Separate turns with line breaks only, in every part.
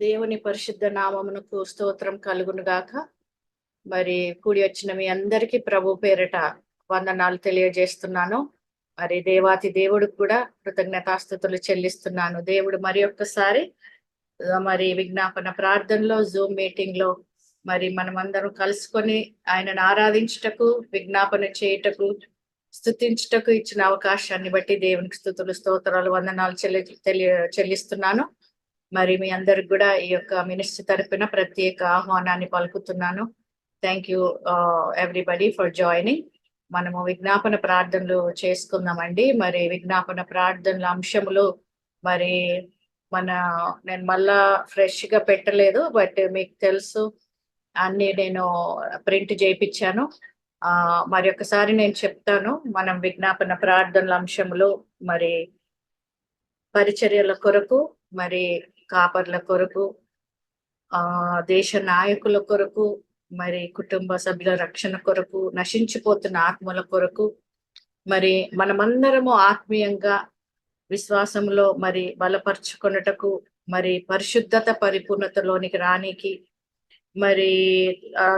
దేవుని పరిశుద్ధ నామమునకు స్తోత్రం కలుగును గాక. మరి కూడి వచ్చిన మీ అందరికీ ప్రభు పేరట వందనాలు తెలియజేస్తున్నాను. మరి దేవాతి దేవుడికి కూడా కృతజ్ఞతాస్తుతులు చెల్లిస్తున్నాను. దేవుడు మరి ఒక్కసారి మరి విజ్ఞాపన ప్రార్థనలో జూమ్ మీటింగ్ లో మరి మనమందరం కలుసుకొని ఆయనను ఆరాధించుటకు, విజ్ఞాపన చేయుటకు, స్తుతించుటకు ఇచ్చిన అవకాశాన్ని బట్టి దేవునికి స్తుతులు, స్తోత్రాలు, వందనాలు చెల్లిస్తున్నాను. మరి మీ అందరికి కూడా ఈ యొక్క మినిస్ట్రీ తరపున ప్రత్యేక ఆహ్వానాన్ని పలుకుతున్నాను. Thank you everybody for joining. మనము విజ్ఞాపన ప్రార్థనలు చేసుకుందామండి. మరి విజ్ఞాపన ప్రార్థనల అంశములు మరి మన నేను మళ్ళా ఫ్రెష్ గా పెట్టలేదు, బట్ మీకు తెలుసు అన్ని నేను ప్రింట్ చేయించాను. మరి ఒకసారి నేను చెప్తాను. మనం విజ్ఞాపన ప్రార్థనల అంశములు మరి పరిచర్యల కొరకు, మరి కాపర్ల కొరకు, దేశ నాయకుల కొరకు, మరి కుటుంబ సభ్యుల రక్షణ కొరకు, నశించిపోతున్న ఆత్మల కొరకు, మరి మనమందరము ఆత్మీయంగా విశ్వాసంలో మరి బలపరుచుకొనుటకు, మరి పరిశుద్ధత పరిపూర్ణతలోనికి రానికి, మరి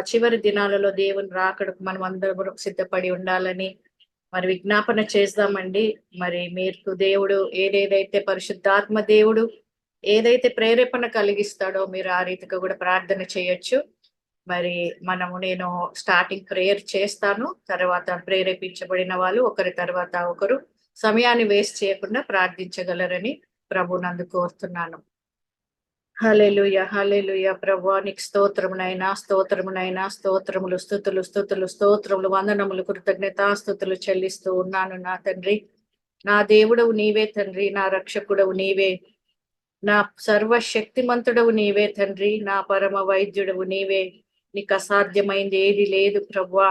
చివరి దినాలలో దేవుని రాకడకు మనం అందరం సిద్ధపడి ఉండాలని మరి విజ్ఞాపన చేద్దామండి. మరి మీకు దేవుడు ఏదేదైతే పరిశుద్ధాత్మ దేవుడు ఏదైతే ప్రేరేపణ కలిగిస్తాడో మీరు ఆ రీతిగా కూడా ప్రార్థన చేయొచ్చు. మరి నేను స్టార్టింగ్ ప్రేయర్ చేస్తాను. తర్వాత ప్రేరేపించబడిన వాళ్ళు ఒకరి తర్వాత ఒకరు సమయాన్ని వేస్ట్ చేయకుండా ప్రార్థించగలరని ప్రభునందు కోరుతున్నాను. హల్లెలూయా, హల్లెలూయా. ప్రభువా నీకు స్తోత్రమునైనా, స్తోత్రమునైనా, స్తోత్రములు, స్తుతులు, స్తుతులు, స్తోత్రములు, వందనములు, కృతజ్ఞతాస్తుతులు చెల్లిస్తూ ఉన్నాను నా తండ్రి. నా దేవుడవు నీవే తండ్రి, నా రక్షకుడవు నీవే, నా సర్వశక్తిమంతుడవు నీవే తండ్రి, నా పరమ వైద్యుడవు నీవే. నీకు అసాధ్యమైంది ఏది లేదు ప్రభువా.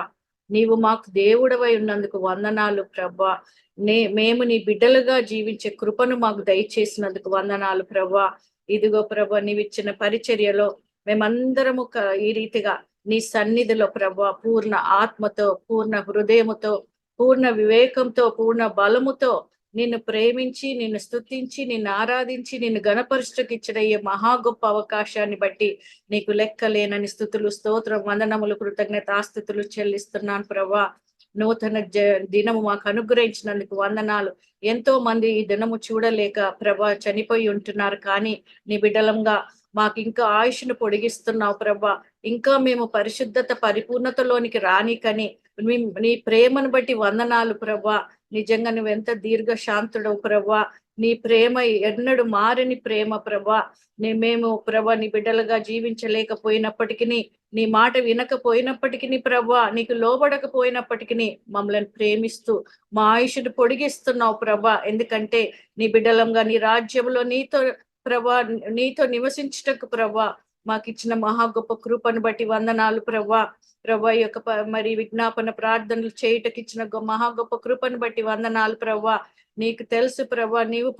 నీవు మాకు దేవుడవై ఉన్నందుకు వందనాలు ప్రభువా. మేము నీ బిడ్డలుగా జీవించే కృపను మాకు దయచేసినందుకు వందనాలు ప్రభువా. ఇదిగో ప్రభా, నీవిచ్చిన పరిచర్యలో మేమందరము ఈ రీతిగా నీ సన్నిధిలో ప్రభా పూర్ణ ఆత్మతో, పూర్ణ హృదయముతో, పూర్ణ వివేకంతో, పూర్ణ బలముతో నిన్ను ప్రేమించి, నిన్ను స్తుతించి, నిన్ను ఆరాధించి, నిన్ను గణపరుచుటకు ఇచ్చిన ఈ మహా గొప్ప అవకాశాన్ని బట్టి నీకు లెక్కలేనని స్తుతులు, స్తోత్రం, వందనములు, కృతజ్ఞతాస్తుతులు చెల్లిస్తున్నాను ప్రభా. నూతన దినము మాకు అనుగ్రహించినందుకు వందనాలు. ఎంతో మంది ఈ దినము చూడలేక ప్రభా చనిపోయి ఉంటున్నారు, కానీ నీ బిడ్డలంగా మాకు ఇంకా ఆయుష్ను పొడిగిస్తున్నావు ప్రభా. ఇంకా మేము పరిశుద్ధత పరిపూర్ణతలోనికి రానికని నీ ప్రేమను బట్టి వందనాలు ప్రభా. నిజంగా నువ్వెంత దీర్ఘశాంతుడవు ప్రభా. నీ ప్రేమ ఎన్నడు మారని ప్రేమ ప్రభా. మేము ప్రభా నీ బిడ్డలుగా జీవించలేకపోయినప్పటికీ, నీ మాట వినకపోయినప్పటికీ ప్రభా, నీకు లోబడకపోయినప్పటికీ మమ్మల్ని ప్రేమిస్తూ మా ఆయుష్ను పొడిగిస్తున్నావు ప్రభా. ఎందుకంటే నీ బిడ్డలంగా నీ రాజ్యంలో నీతో ప్రభా, నీతో నివసించుటకు ప్రభా మాకు ఇచ్చిన మహా గొప్ప కృపను బట్టి వందనాలు ప్రభా. ప్రభా ఈ యొక్క మరి విజ్ఞాపన ప్రార్థనలు చేయుటకు ఇచ్చిన మహా గొప్ప కృపను బట్టి వందనాలు ప్రభా. నీకు తెలుసు ప్రభా, నీవు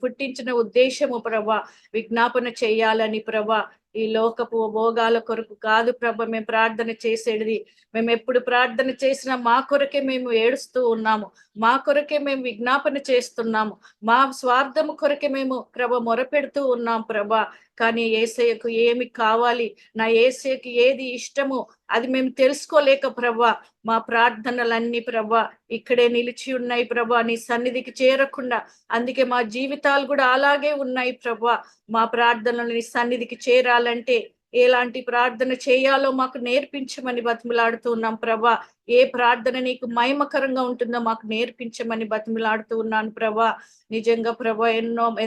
పుట్టించిన ఉద్దేశము ప్రభా విజ్ఞాపన చేయాలని ప్రభా. ఈ లోకపు భోగాల కొరకు కాదు ప్రభ మేము ప్రార్థన చేసేది. మేము ఎప్పుడు ప్రార్థన చేసినా మా కొరకే మేము ఏడుస్తూ ఉన్నాము, మా కొరకే మేము విజ్ఞాపన చేస్తున్నాము, మా స్వార్థము కొరకే మేము ప్రభ మొరపెడుతూ ఉన్నాం ప్రభా. కానీ యేసయ్యకు ఏమి కావాలి, నా యేసయ్యకు ఏది ఇష్టము అది మేము తెలుసుకోలేక ప్రభా మా ప్రార్థనలన్నీ ప్రభా ఇక్కడే నిలిచి ఉన్నాయి ప్రభా, నీ సన్నిధికి చేరకుండా. అందుకే మా జీవితాలు కూడా అలాగే ఉన్నాయి ప్రభా. మా ప్రార్థనలు నీ సన్నిధికి చేరాలంటే ఎలాంటి ప్రార్థన చేయాలో మాకు నేర్పించమని బతిమలాడుతూ ఉన్నాం ప్రభా. ఏ ప్రార్థన నీకు మహిమకరంగా ఉంటుందో మాకు నేర్పించమని బతిమలాడుతూ ఉన్నాను ప్రభా. నిజంగా ప్రభా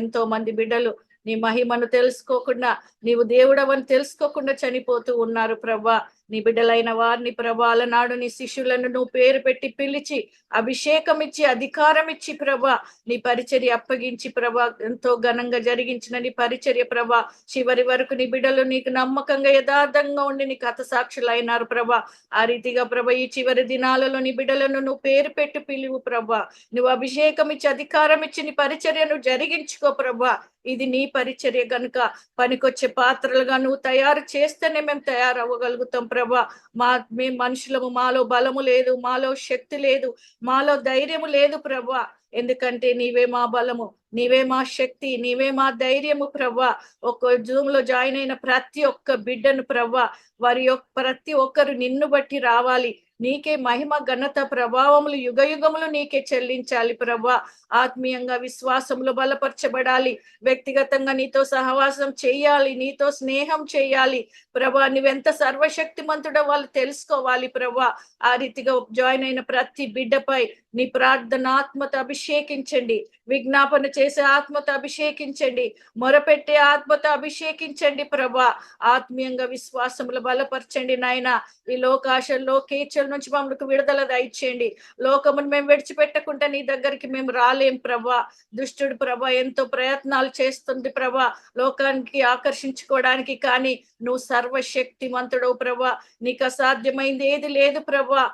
ఎంతో మంది బిడ్డలు నీ మహిమను తెలుసుకోకుండా, నీవు దేవుడవని తెలుసుకోకుండా చనిపోతూ ఉన్నారు ప్రభా. నీ బిడ్డలైన వారిని ప్రభా అలనాడు నీ శిష్యులను నువ్వు పేరు పెట్టి పిలిచి అభిషేకం ఇచ్చి అధికారం ఇచ్చి ప్రభా నీ పరిచర్య అప్పగించి ప్రభా ఎంతో ఘనంగా జరిగించిన నీ పరిచర్య ప్రభా చివరి వరకు నీ బిడ్డలు నీకు నమ్మకంగా యథార్థంగా ఉండి నీ కథ సాక్షులు అయినారు ప్రభా. ఆ రీతిగా ప్రభా ఈ చివరి దినాలలో నీ బిడ్డలను నువ్వు పేరు పెట్టి పిలువు ప్రభా. నువ్వు అభిషేకం ఇచ్చి అధికారం ఇచ్చి నీ పరిచర్యను జరిగించుకో ప్రభా. ఇది నీ పరిచర్య గనుక పనికొచ్చే పాత్రలుగా నువ్వు తయారు చేస్తేనే మేము తయారవ్వగలుగుతాం ప్రభా. మేము మనుషులము, మాలో బలము లేదు, మాలో శక్తి లేదు, మాలో ధైర్యము లేదు ప్రభా. ఎందుకంటే నీవే మా బలము, నీవే మా శక్తి, నీవే మా ధైర్యము ప్రవ్వా. ఒక్క జూమ్ లో జాయిన్ అయిన ప్రతి ఒక్క బిడ్డను ప్రవ్వా, ప్రతి ఒక్కరు నిన్ను బట్టి రావాలి. నీకే మహిమ, ఘనత, ప్రభావములు యుగ యుగములు నీకే చెల్లించాలి ప్రభా. ఆత్మీయంగా విశ్వాసంలో బలపరచబడాలి, వ్యక్తిగతంగా నీతో సహవాసం చేయాలి, నీతో స్నేహం చేయాలి ప్రభా. నువ్వెంత సర్వశక్తిమంతుడో వాళ్ళు తెలుసుకోవాలి ప్రభా. ఆ రీతిగా జాయిన్ అయిన ప్రతి బిడ్డపై నీ ప్రార్థన ఆత్మతో అభిషేకించండి, విజ్ఞాపన చేసే ఆత్మతో అభిషేకించండి, మొరపెట్టే ఆత్మతో అభిషేకించండి ప్రభా. ఆత్మీయంగా విశ్వాసములు బలపరచండి నాయన. ఈ లోకాశల్లో కేచల నుంచి మమ్మల్ని విడుదల దయచేయండి. లోకమును మేము విడిచిపెట్టకుండా నీ దగ్గరికి మేము రాలేం ప్రభా. దుష్టుడు ప్రభా ఎంతో ప్రయత్నాలు చేస్తుంది ప్రభా లోకానికి ఆకర్షించుకోవడానికి, కానీ నువ్వు సర్వశక్తిమంతుడవు ప్రభా. నీకు అసాధ్యమైంది ఏది లేదు ప్రభా.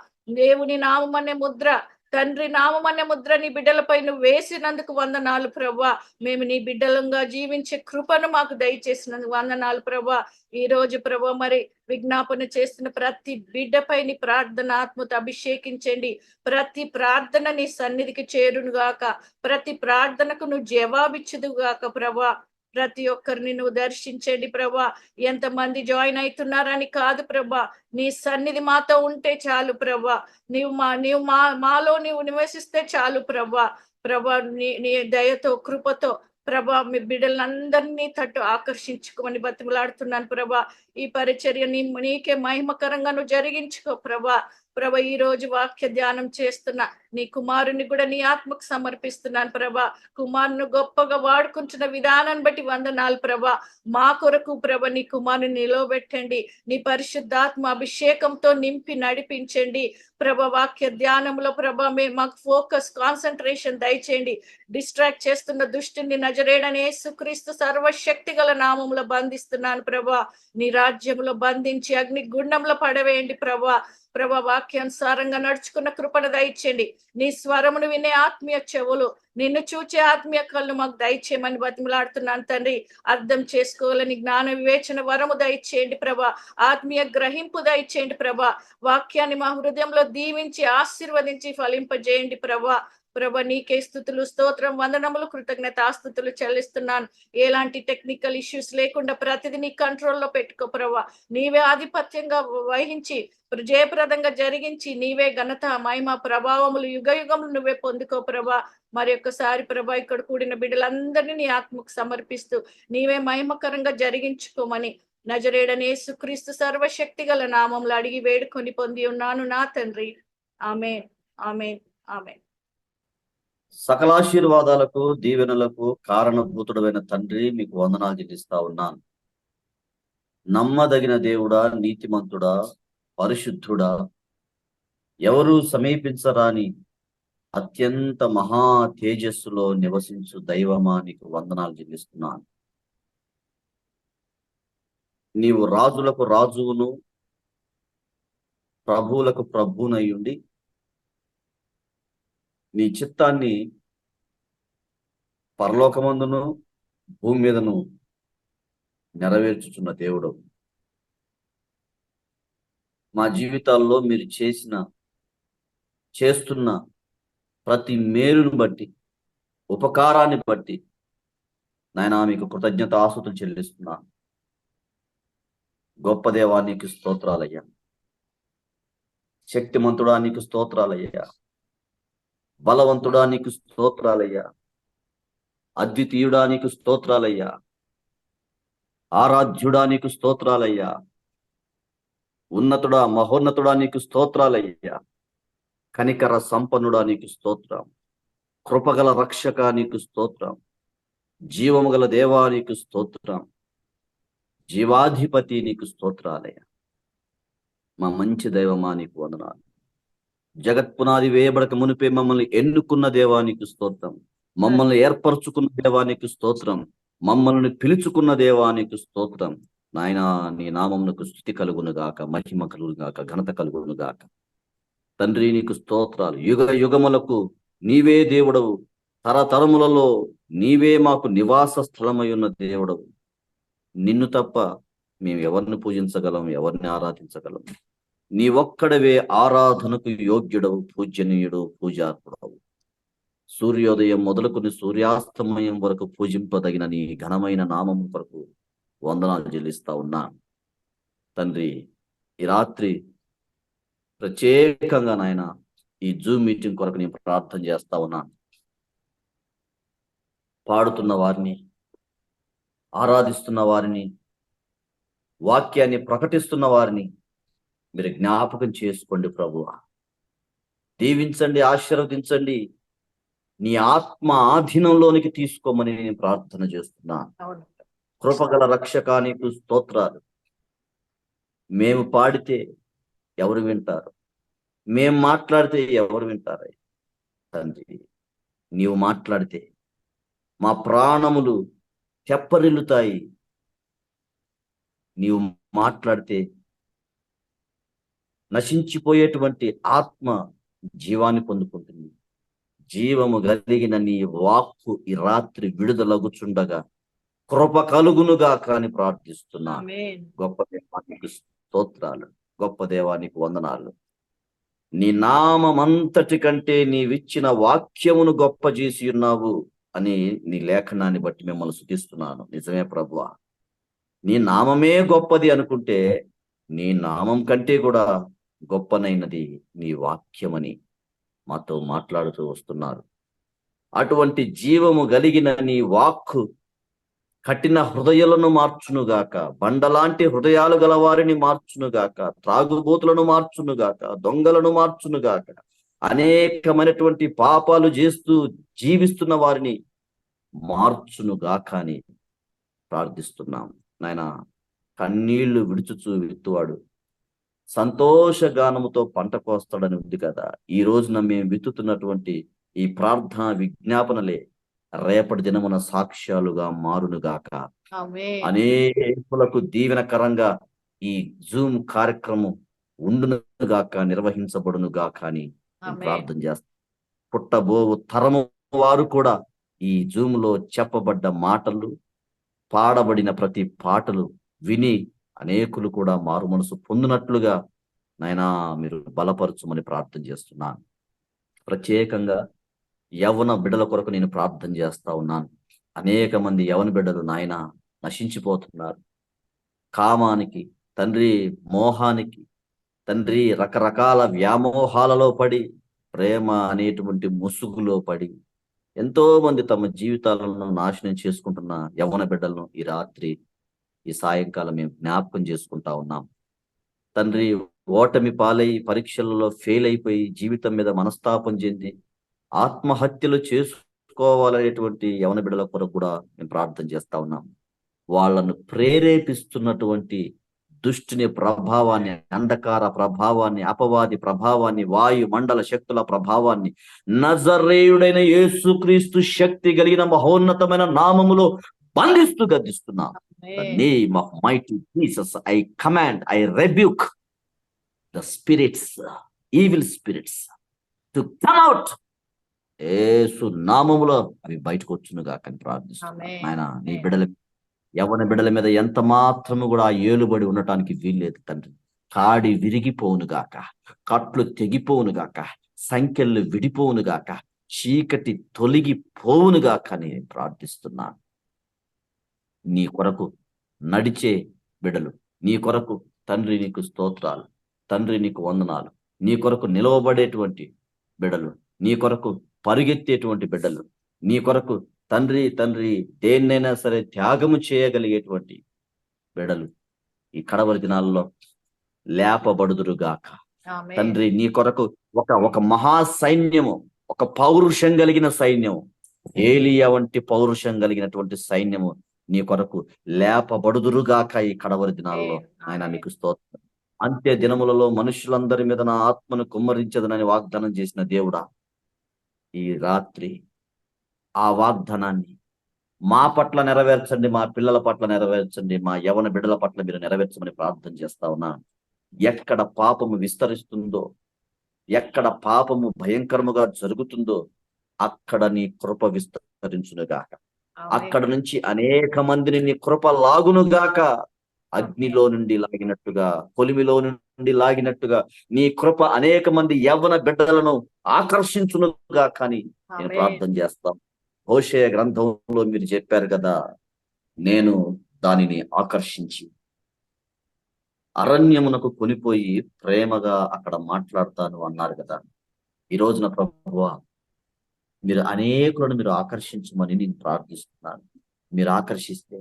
దేవుని నామం అనే ముద్ర, తండ్రి నామం అనే ముద్ర నీ బిడ్డలపై నువ్వు వేసినందుకు వందనాలు ప్రభా. మేము నీ బిడ్డలంగా జీవించే కృపను మాకు దయచేసినందుకు వందనాలు ప్రభా. ఈ రోజు ప్రభా మరి విజ్ఞాపన చేస్తున్న ప్రతి బిడ్డపై నీ ప్రార్థన ఆత్మతో అభిషేకించండి. ప్రతి ప్రార్థన నీ సన్నిధికి చేరును గాక, ప్రతి ప్రార్థనకు నువ్వు జవాబిచ్చుదు గాక ప్రభా. ప్రతి ఒక్కరిని నువ్వు దర్శించండి ప్రభా. ఎంతమంది జాయిన్ అవుతున్నారని కాదు ప్రభా, నీ సన్నిధి మాతో ఉంటే చాలు ప్రభా. నీవు మాలో నీవు నివసిస్తే చాలు ప్రభా. ప్రభా నీ దయతో కృపతో ప్రభా మీ బిడ్డలందరినీ తట్టు ఆకర్షించుకోమని బతిమలాడుతున్నాను ప్రభా. ఈ పరిచర్య నీకే మహిమకరంగా నువ్వు జరిగించుకో ప్రభా. ప్రభా ఈ రోజు వాక్య ధ్యానం చేస్తున్నా నీ కుమారుని కూడా నీ ఆత్మకు సమర్పిస్తున్నాను ప్రభా. కుమారుని గొప్పగా వాడుకుంటున్న విధానాన్ని బట్టి వందనాలు ప్రభా. మా కొరకు ప్రభ నీ కుమారుని నిలవబెట్టండి, నీ పరిశుద్ధాత్మ అభిషేకంతో నింపి నడిపించండి ప్రభ. వాక్య ధ్యానంలో ప్రభ మాకు ఫోకస్, కాన్సన్ట్రేషన్ దయచేయండి. డిస్ట్రాక్ట్ చేస్తున్న దుష్టుని నజరేయుడైన యేసుక్రీస్తు సర్వశక్తి గల నామంలో బంధిస్తున్నాను ప్రభా. నీ రాజ్యంలో బంధించి అగ్ని గుండంలో పడవేయండి ప్రభా. ప్రభా వాక్యానుసారంగా నడుచుకున్న కృపను దయచేయండి. నీ స్వరమును వినే ఆత్మీయ చెవులు, నిన్ను చూచే ఆత్మీయ కళ్ళు మాకు దయచేయమని బతిమలాడుతున్నాను తండ్రి. అర్థం చేసుకోవాలని జ్ఞాన వివేచన వరము దయచేయండి ప్రభా. ఆత్మీయ గ్రహింపు దయచేయండి ప్రభా. వాక్యాన్ని మా హృదయంలో దీవించి ఆశీర్వదించి ఫలింపజేయండి ప్రభా. ప్రభ నీకే స్థుతులు, స్తోత్రం, వందనములు, కృతజ్ఞతాస్తుతులు చెల్లిస్తున్నాను. ఎలాంటి టెక్నికల్ ఇష్యూస్ లేకుండా ప్రతిదీ నీ కంట్రోల్లో పెట్టుకో ప్రభా. నీవే ఆధిపత్యంగా వహించి జయప్రదంగా జరిగించి నీవే ఘనత, మహిమ, ప్రభావములు యుగ యుగములు నువ్వే పొందుకో ప్రభా. మరి ఒక్కసారి ప్రభా ఇక్కడ కూడిన బిడ్డలందరినీ నీ ఆత్మకు సమర్పిస్తూ నీవే మహిమకరంగా జరిగించుకోమని నజరేయుడైన యేసుక్రీస్తు సర్వశక్తి గల నామంలో అడిగి వేడుకొని పొంది ఉన్నాను నా తండ్రి. ఆమేన్, ఆమేన్, ఆమేన్.
సకలాశీర్వాదాలకు, దీవెనలకు కారణభూతుడమైన తండ్రి మీకు వందనాలు చెల్లిస్తా ఉన్నాను. నమ్మదగిన దేవుడా, నీతిమంతుడా, పరిశుద్ధుడా, ఎవరు సమీపించరాని అత్యంత మహా తేజస్సులో నివసించు దైవమా నీకు వందనాలు చెల్లిస్తున్నాను. నీవు రాజులకు రాజువును, ప్రభువులకు ప్రభువునయ్యుండి నీ చిత్తాన్ని పరలోకమందును భూమి మీదను నెరవేర్చుచున్న దేవుడు. మా జీవితాల్లో మీరు చేస్తున్న ప్రతి మేలును బట్టి, ఉపకారాన్ని బట్టి నాయనా మీకు కృతజ్ఞతాస్తుతులు చెల్లిస్తున్నాను. గొప్ప దేవా నీకు స్తోత్రాలయ్యా, శక్తిమంతుడా నీకు స్తోత్రాలయ్యా, బలవంతుడా నీకు స్తోత్రాలయ్యా, అద్వితీయుడా నీకు స్తోత్రాలయ్యా, ఆరాధ్యుడా నీకు స్తోత్రాలయ్యా, ఉన్నతుడా మహోన్నతుడా నీకు స్తోత్రాలయ్యా, కనికర సంపన్నుడా నీకు స్తోత్రం, కృపగల రక్షక నీకు స్తోత్రం, జీవము గల దేవా నీకు స్తోత్రం, జీవాధిపతి నీకు స్తోత్రాలయ్యా. మా మంచి దైవమా నీకు వందనాలు. జగత్పునాది వేయబడక మునిపే మమ్మల్ని ఎన్నుకున్న దేవానికి స్తోత్రం, మమ్మల్ని ఏర్పరచుకున్న దేవానికి స్తోత్రం, మమ్మల్ని పిలుచుకున్న దేవానికి స్తోత్రం. నాయనా నీ నామమునకు స్తుతి కలుగును గాక, మహిమ కలుగును గాక, ఘనత కలుగును గాక. తండ్రి నీకు స్తోత్రాలు. యుగ యుగములకు నీవే దేవుడవు, తరతరములలో నీవే మాకు నివాస స్థలమై ఉన్న దేవుడవు. నిన్ను తప్ప మేము ఎవరిని పూజించగలం, ఎవరిని ఆరాధించగలం? నీ ఒక్కడవే ఆరాధనకు యోగ్యుడవు, పూజనీయుడు, పూజార్పుడవు. సూర్యోదయం మొదలుకొని సూర్యాస్తమయం వరకు పూజింపదగిన నీ ఘనమైన నామం కొరకు వందనాలు చెల్లిస్తా ఉన్నా తండ్రి. ఈ రాత్రి ప్రత్యేకంగా నాయన ఈ జూమ్ మీటింగ్ కొరకు నేను ప్రార్థన చేస్తా ఉన్నాను. పాడుతున్న వారిని, ఆరాధిస్తున్న వారిని, వాక్యాన్ని ప్రకటిస్తున్న వారిని మీరు జ్ఞాపకం చేసుకోండి ప్రభువా. దీవించండి, ఆశీర్వదించండి, నీ ఆత్మ ఆధీనంలోనికి తీసుకోమని నేను ప్రార్థన చేస్తున్నాను.
అవును.
కృపగల రక్షక నీకు స్తోత్రాలు. మేము పాడితే ఎవరు వింటారు? మేము మాట్లాడితే ఎవరు వింటారు? తండ్రి, నీవు మాట్లాడితే మా ప్రాణములు తెప్పరిల్లుతాయి. నీవు మాట్లాడితే నశించిపోయేటువంటి ఆత్మ జీవాన్ని పొందుకుంటుంది. జీవము కలిగిన నీ వాక్కు ఈ రాత్రి విడుదలగుచుండగా కృప కలుగునుగా కానీ ప్రార్థిస్తున్నాను.
ఆమేన్.
గొప్ప దేవానికి స్తోత్రాలు, గొప్ప దేవానికి వందనాలు. నీ నామమంతటి కంటే నీవిచ్చిన వాక్యమును గొప్ప చేసి ఉన్నావు అని నీ లేఖనాన్ని బట్టి మిమ్మల్ని స్తుతిస్తున్నాను. నిజమే ప్రభువా, నీ నామమే గొప్పది అనుకుంటే నీ నామం కంటే కూడా గొప్పనైనది నీ వాక్యమని మాతో మాట్లాడుతూ వస్తున్నారు. అటువంటి జీవము కలిగిన నీ వాక్కు కఠిన హృదయాలను మార్చునుగాక, బండలాంటి హృదయాలు గల వారిని మార్చునుగాక, త్రాగుబోతులను మార్చునుగాక, దొంగలను మార్చునుగాక, అనేకమైనటువంటి పాపాలు చేస్తూ జీవిస్తున్న వారిని మార్చునుగాక అని ప్రార్థిస్తున్నాం. నాయన, కన్నీళ్లు విడుచుచూ విత్తువాడు సంతోషగానముతో పంట కోస్తాడని ఉంది కదా. ఈ రోజున మేము విత్తుతున్నటువంటి ఈ ప్రార్థన విజ్ఞాపనలే రేపటి దినమున సాక్ష్యాలుగా మారునుగాక.
ఆమేన్.
అనేకులకు దీవెనకరంగా ఈ జూమ్ కార్యక్రమం ఉండునుగాక, నిర్వహించబడునుగాక అని నేను
ఆమేన్.
ప్రార్థన చేస్తాను. పుట్టబోవు తరము వారు కూడా ఈ జూమ్ లో చెప్పబడ్డ మాటలు, పాడబడిన ప్రతి పాటలు విని అనేకులు కూడా మారు మనసు పొందినట్లుగా నాయనా మీరు బలపరచుమని ప్రార్థన చేస్తున్నాను. ప్రత్యేకంగా యవ్వన బిడ్డల కొరకు నేను ప్రార్థన చేస్తా ఉన్నాను. అనేక మంది యవ్వన బిడ్డలు నాయన నశించిపోతున్నారు. కామానికి తండ్రి, మోహానికి తండ్రి, రకరకాల వ్యామోహాలలో పడి, ప్రేమ అనేటువంటి ముసుగులో పడి ఎంతో మంది తమ జీవితాలను నాశనం చేసుకుంటున్న యవ్వన బిడ్డలను ఈ రాత్రి, ఈ సాయంకాలం మేము జ్ఞాపకం చేసుకుంటా ఉన్నాం. తండ్రి, ఓటమి పాలై పరీక్షలలో ఫెయిల్ అయిపోయి జీవితం మీద మనస్తాపం చెంది ఆత్మహత్యలు చేసుకోవాలనేటువంటి యవన బిడ్డల కొరకు కూడా మేము ప్రార్థన చేస్తా ఉన్నాం. వాళ్ళను ప్రేరేపిస్తున్నటువంటి దుష్టుని ప్రభావాన్ని, అంధకార ప్రభావాన్ని, అపవాది ప్రభావాన్ని, వాయు మండల శక్తుల ప్రభావాన్ని నజరేయుడైన యేసుక్రీస్తు శక్తి కలిగిన మహోన్నతమైన నామములో బంధిస్తూ గద్దిస్తున్నాం. The name of mighty Jesus, I command, I rebuke the spirits, evil spirits to come out. యేసు నామములో అవి బయటకు వచ్చునుగా కానీ ప్రార్థిస్తున్నాను. ఆయన నీ బిడ్డల, యవ్వన బిడ్డల మీద ఎంత మాత్రము కూడా ఏలుబడి ఉండటానికి వీల్లేదు తండ్రి. కాడి విరిగిపోవునుగాక, కట్లు తెగిపోవునుగాక, సంఖ్యలు విడిపోవునుగాక, చీకటి తొలగిపోవునుగాక అని ప్రార్థిస్తున్నాను. నీ కొరకు నడిచే బిడ్డలు, నీ కొరకు తండ్రి నీకు స్తోత్రాలు, తండ్రి నీకు వందనాలు, నీ కొరకు నిలవబడేటువంటి బిడ్డలు, నీ కొరకు పరుగెత్తేటువంటి బిడ్డలు, నీ కొరకు తండ్రి దేన్నైనా సరే త్యాగము చేయగలిగేటువంటి బిడ్డలు ఈ కడవరి దినాల్లో లేపబడుదురుగాక. తండ్రి, నీ కొరకు ఒక మహా సైన్యము, ఒక పౌరుషం కలిగిన సైన్యము, ఏలియా వంటి పౌరుషం కలిగినటువంటి సైన్యము నీ కొరకు లేపబడుదురుగాక ఈ కడవరి దినాల్లో. ఆయన నీకు స్తోత్రం. అంత్య దినములలో మనుషులందరి మీద నా ఆత్మను కుమ్మరించదనని వాగ్దానం చేసిన దేవుడా, ఈ రాత్రి ఆ వాగ్దానాన్ని మా పట్ల నెరవేర్చండి, మా పిల్లల పట్ల నెరవేర్చండి, మా యవన బిడ్డల పట్ల మీరు నెరవేర్చమని ప్రార్థన చేస్తా ఉన్నాను. ఎక్కడ పాపము విస్తరిస్తుందో, ఎక్కడ పాపము భయంకరముగా జరుగుతుందో అక్కడ నీ కృప విస్తరించునుగాక. అక్కడ నుంచి అనేక మందిని నీ కృప లాగునుగాక. అగ్నిలో నుండి లాగినట్టుగా, కొలిమిలో నుండి లాగినట్టుగా నీ కృప అనేక మంది యవ్వన బిడ్డలను ఆకర్షించునుగా కానీ నేను
ఆమేన్.
ప్రార్థన చేస్తాం. హోషేయ గ్రంథంలో మీరు చెప్పారు కదా, నేను దానిని ఆకర్షించి అరణ్యమునకు కొనిపోయి ప్రేమగా అక్కడ మాట్లాడతాను అన్నారు కదా. ఈ రోజున ప్రభువా, మీరు అనేకులను మీరు ఆకర్షించమని నేను ప్రార్థిస్తున్నాను. మీరు ఆకర్షిస్తే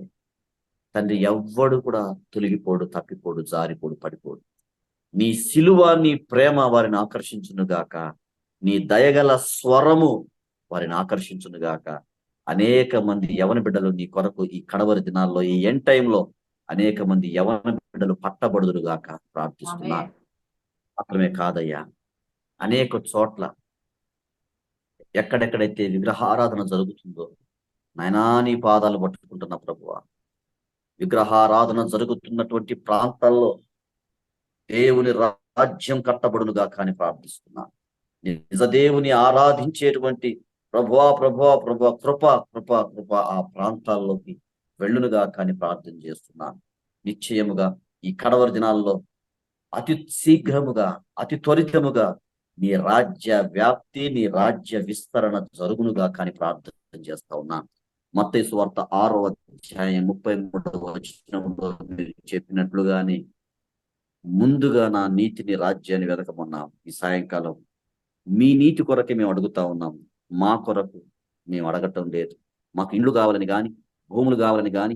తండ్రి ఎవ్వడు కూడా తొలగిపోడు, తప్పిపోడు, జారిపోడు, పడిపోడు. నీ సిలువ, నీ ప్రేమ వారిని ఆకర్షించును గాక. నీ దయగల స్వరము వారిని ఆకర్షించును గాక. అనేక మంది యవన బిడ్డలు నీ కొరకు ఈ కడవరి దినాల్లో, ఈ ఎండ్ టైంలో అనేక మంది యవన బిడ్డలు పట్టబడుదురు గాక ప్రార్థిస్తున్నాను.
ఆమేన్.
మాత్రమే కాదయ్యా, అనేక చోట్ల ఎక్కడెక్కడైతే విగ్రహారాధన జరుగుతుందో నాయనా, నీ పాదాలు పట్టుకుంటున్న ప్రభువా, విగ్రహారాధన జరుగుతున్నటువంటి ప్రాంతాల్లో దేవుని రాజ్యం కట్టబడునుగా కానీ ప్రార్థిస్తున్నాను. నిజ దేవుని ఆరాధించేటువంటి ప్రభువా ప్రభువా ప్రభువా కృప కృప కృప ఆ ప్రాంతాల్లోకి వెళ్ళునుగా కానీ ప్రార్థన చేస్తున్నాను. నిశ్చయముగా ఈ కడవరి దినాల్లో అతి శీఘ్రముగా, అతి త్వరితముగా నీ రాజ్య వ్యాప్తి, నీ రాజ్య విస్తరణ జరుగునుగా కానీ ప్రార్థన చేస్తా ఉన్నాను. మత్తయి సువార్త 6వ అధ్యాయం 33వ వచనంలో మీరు చెప్పినట్లుగానే ముందుగా నా నీతిని, రాజ్యాన్ని వెతకమన్నాం. ఈ సాయంకాలం మీ నీతి కొరకే మేము అడుగుతా ఉన్నాం. మా కొరకు మేము అడగటం లేదు. మాకు ఇండ్లు కావాలని కానీ, భూములు కావాలని కానీ,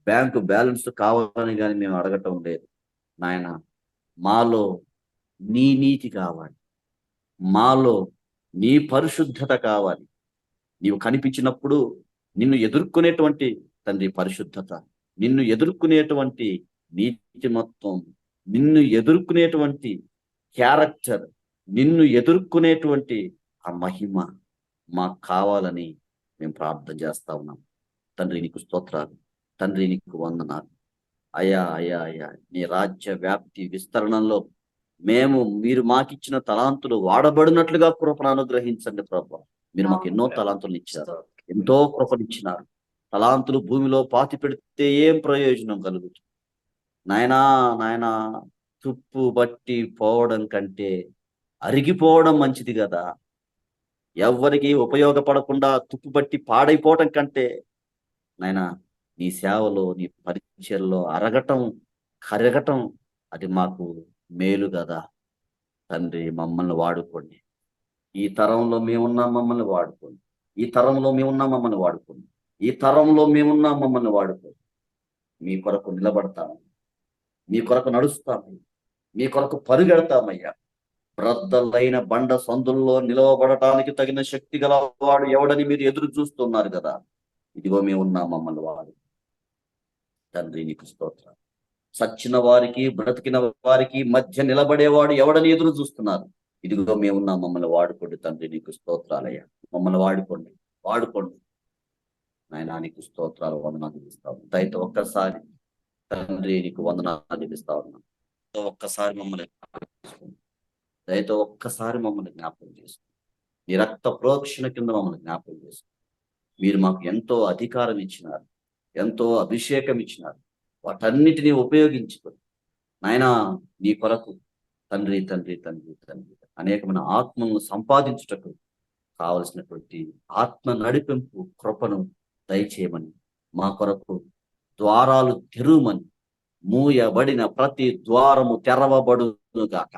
బ్యాంకు బ్యాలెన్స్ కావాలని కానీ మేము అడగటం లేదు. నాయన, మాలో నీ నీతి కావాలి, మాలో నీ పరిశుద్ధత కావాలి. నీవు కనిపించినప్పుడు నిన్ను ఎదుర్కొనేటువంటి తండ్రి పరిశుద్ధత, నిన్ను ఎదుర్కొనేటువంటి నీతిమత్వం, నిన్ను ఎదుర్కొనేటువంటి క్యారెక్టర్, నిన్ను ఎదుర్కొనేటువంటి ఆ మహిమ మాకు కావాలని మేము ప్రార్థన చేస్తా ఉన్నాం. తండ్రి నీకు స్తోత్రాలు, తండ్రి నీకు వందనాలు. అయ్యా అయ్యా అయ్యా, నీ రాజ్య వ్యాప్తి విస్తరణలో మీరు మాకిచ్చిన తలాంతులు వాడబడినట్లుగా కృపను అనుగ్రహించండి ప్రభు. మీరు మాకు ఎన్నో తలాంతులు ఇచ్చారు, ఎంతో కృపనిచ్చినారు. తలాంతులు భూమిలో పాతి పెడితే ఏం ప్రయోజనం కలుగుతుంది? నాయనా నాయనా, తుప్పు బట్టి పోవడం కంటే అరిగిపోవడం మంచిది కదా. ఎవ్వరికి ఉపయోగపడకుండా తుప్పు బట్టి పాడైపోవటం కంటే నాయనా, నీ సేవలో, నీ పరిచయలో అరగటం, కరగటం అది మాకు మేలు కదా. తండ్రి, మమ్మల్ని వాడుకోండి. ఈ తరంలో మేమున్నా మమ్మల్ని వాడుకోండి. ఈ తరంలో మేమున్నా మమ్మల్ని వాడుకోండి. ఈ తరంలో మేమున్నా మమ్మల్ని వాడుకోండి. మీ కొరకు నిలబడతాము, మీ కొరకు నడుస్తాము, మీ కొరకు పరుగెడతామయ్యా. బ్రద్దలైన బండ సందుల్లో నిలవబడటానికి తగిన శక్తి గల వాడు ఎవడని మీరు ఎదురు చూస్తున్నారు కదా. ఇదిగో మేమున్నా, మమ్మల్ని వాడు. తండ్రి నీకు స్తోత్రం. చచ్చిన వారికి, బ్రతికిన వారికి మధ్య నిలబడేవాడు ఎవడని ఎదురు చూస్తున్నారు. ఇదిగో మేమున్నా, మమ్మల్ని వాడుకోండి. తండ్రి నీకు స్తోత్రాలయ్యా. మమ్మల్ని వాడుకోండి, వాడుకోండి నాయనా. నీకు స్తోత్రాలు, వందనాలు ఇస్తాము. దయతో ఒక్కసారి తండ్రి నీకు వందనాలు ఇస్తా ఉన్నాం. ఒక్కసారి మమ్మల్ని దయతో ఒక్కసారి మమ్మల్ని జ్ఞాపకం చేసుకోండి. నీ రక్త ప్రోక్షణ కింద మమ్మల్ని జ్ఞాపకం చేసుకోండి. మీరు మాకు ఎంతో అధికారం ఇచ్చినారు, ఎంతో అభిషేకం ఇచ్చినారు. వాటన్నిటినీ ఉపయోగించుకొని నాయనా, నీ కొరకు తండ్రి తండ్రి తండ్రి తండ్రి అనేకమైన ఆత్మను సంపాదించుటకు కావలసినటువంటి ఆత్మ నడిపింపు కృపను దయచేయమని, మా కొరకు ద్వారాలు తెరువమని, మూయబడిన ప్రతి ద్వారము తెరవబడును గాక,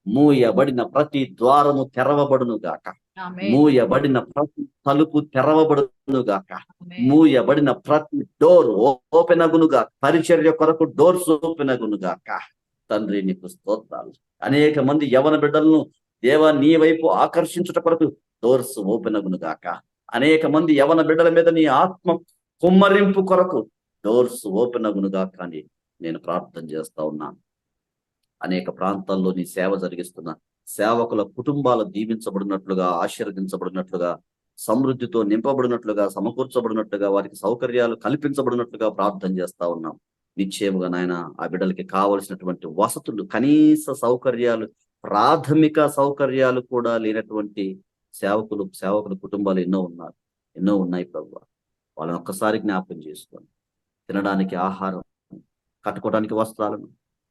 మూయబడిన ప్రతి ద్వారము తెరవబడును గాక,
ఆమేన్.
మూయబడిన ప్రతి తలుపు తెరవబడును గాక,
ఆమేన్.
మూయబడిన ప్రతి డోర్ ఓపెన్ అగును గాక, పరిచర్య కొరకు డోర్స్ ఓపెన్ అగును గాక. తండ్రి నీకు స్తోత్రాలు. అనేక మంది యవన బిడ్డలను దేవా నీ వైపు ఆకర్షించుట కొరకు డోర్స్ ఓపెన్ అగును గాక. అనేక మంది యవన బిడ్డల మీద నీ ఆత్మ కుమ్మరింపు కొరకు డోర్స్ ఓపెన్ అగును గాక అని నేను ప్రార్థన చేస్తా ఉన్నాను. అనేక ప్రాంతాల్లో నీ సేవ జరిగిస్తున్న సేవకుల కుటుంబాలు దీవించబడినట్లుగా, ఆశీర్వదించబడినట్లుగా, సమృద్ధితో నింపబడినట్లుగా, సమకూర్చబడినట్లుగా, వారికి సౌకర్యాలు కల్పించబడినట్లుగా ప్రార్థన చేస్తా ఉన్నాం. నిశ్చయముగా నాయన, ఆ బిడ్డలకి కావలసినటువంటి వసతులు, కనీస సౌకర్యాలు, ప్రాథమిక సౌకర్యాలు కూడా లేనటువంటి సేవకుల కుటుంబాలు ఎన్నో ఉన్నాయి ప్రభువా. వాళ్ళని ఒక్కసారి జ్ఞాపకం చేసుకోండి. తినడానికి ఆహారం, కట్టుకోవడానికి వస్త్రాలను,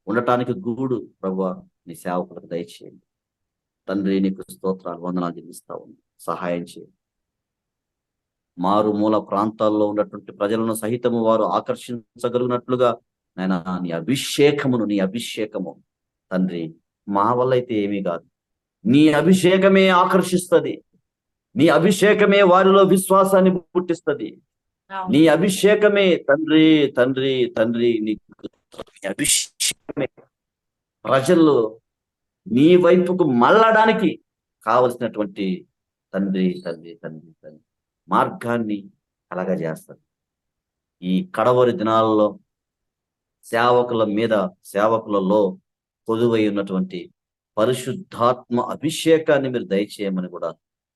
ఉండటానికి గూడు ప్రభువా నీ సేవకులకు దయచేయండి. తండ్రి నీకు స్తోత్రాలు, వందనాలు చెల్లిస్తా ఉంది. సహాయం చేయండి. మారుమూల ప్రాంతాల్లో ఉన్నటువంటి ప్రజలను సహితము వారు ఆకర్షించగలిగినట్లుగా నాయన నీ అభిషేకము తండ్రి మా వల్ల అయితే ఏమీ కాదు. నీ అభిషేకమే ఆకర్షిస్తుంది. నీ అభిషేకమే వారిలో విశ్వాసాన్ని పుట్టిస్తుంది. నీ అభిషేకమే తండ్రి తండ్రి తండ్రి నీ అభిషేకమే ప్రజలు నీ వైపుకు మళ్ళడానికి కావలసినటువంటి తండ్రి తండ్రి తండ్రి తండ్రి మార్గాన్ని కలగజేస్తుంది. ఈ కడవరి దినాలలో సేవకులలో పొదువై ఉన్నటువంటి పరిశుద్ధాత్మ అభిషేకాన్ని మీరు దయచేయమని కూడా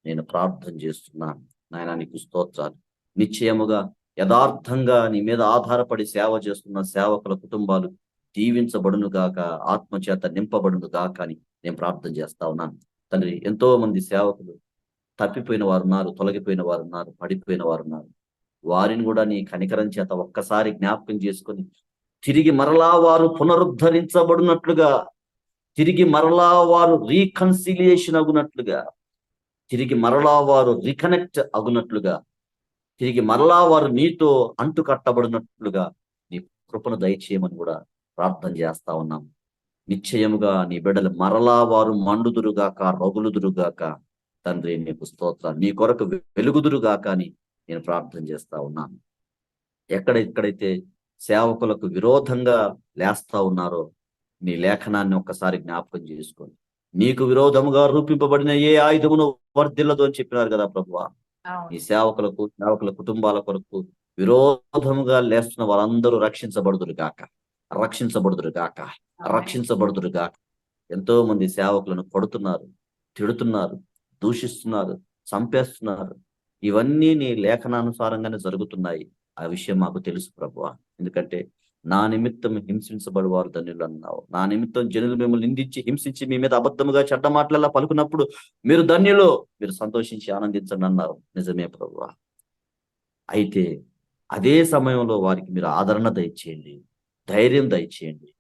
నేను ప్రార్థన చేస్తున్నాను. నాయన నీకు స్తోత్రాలు. నిశ్చయముగా యథార్థంగా నీ మీద ఆధారపడి సేవ చేస్తున్న సేవకుల కుటుంబాలు దీవించబడును గాక, ఆత్మచేత నింపబడును గాక అని నేను ప్రార్థన చేస్తా ఉన్నాను. తండ్రి, ఎంతో మంది సేవకులు తప్పిపోయిన వారు ఉన్నారు, తొలగిపోయిన వారు ఉన్నారు, పడిపోయిన వారు ఉన్నారు. వారిని కూడా నీ కనికరం చేత ఒక్కసారి జ్ఞాపకం చేసుకొని తిరిగి మరలా వారు పునరుద్ధరించబడినట్లుగా, తిరిగి మరలా వారు రీకన్సిలియేషన్ అగునట్లుగా, తిరిగి మరలా వారు రికనెక్ట్ అగునట్లుగా, తిరిగి మరలా వారు నీతో అంటు కట్టబడినట్లుగా నీ కృపను దయచేయమని కూడా ప్రార్థన చేస్తా ఉన్నాం. నిశ్చయముగా నీ బిడ్డలు మరలా వారు మండుదురుగాక, రగులుదురుగాక. తండ్రి నీకు స్తోత్రాలు. నీ కొరకు వెలుగుదురుగాక అని నేను ప్రార్థన చేస్తా ఉన్నాను. ఎక్కడెక్కడైతే సేవకులకు విరోధంగా లేస్తా ఉన్నారో నీ లేఖనాన్ని ఒక్కసారి జ్ఞాపకం చేసుకొని, నీకు విరోధముగా రూపింపబడిన ఏ ఆయుధమును వర్ధిల్లదు అని చెప్పినారు కదా ప్రభువా. ఈ సేవకుల కుటుంబాల కొరకు విరోధముగా లేస్తున్న వారందరూ రక్షించబడుదురు గాక. ఎంతో మంది సేవకులను కొడుతున్నారు, తిడుతున్నారు, దూషిస్తున్నారు, చంపేస్తున్నారు. ఇవన్నీ నీ లేఖనానుసారంగానే జరుగుతున్నాయి. ఆ విషయం మాకు తెలుసు ప్రభువా. ఎందుకంటే నా నిమిత్తం హింసించబడి వారు ధన్యులు అన్నావు. నా నిమిత్తం జనులు మిమ్మల్ని నిందించి హింసించి మీ మీద అబద్ధముగా చెడ్డ మాటలలా పలుకున్నప్పుడు మీరు ధన్యులు, మీరు సంతోషించి ఆనందించండి అన్నారు. నిజమే ప్రభువా. అయితే అదే సమయంలో వారికి మీరు ఆదరణ దయచేయండి, ధైర్యం దయచేయండి,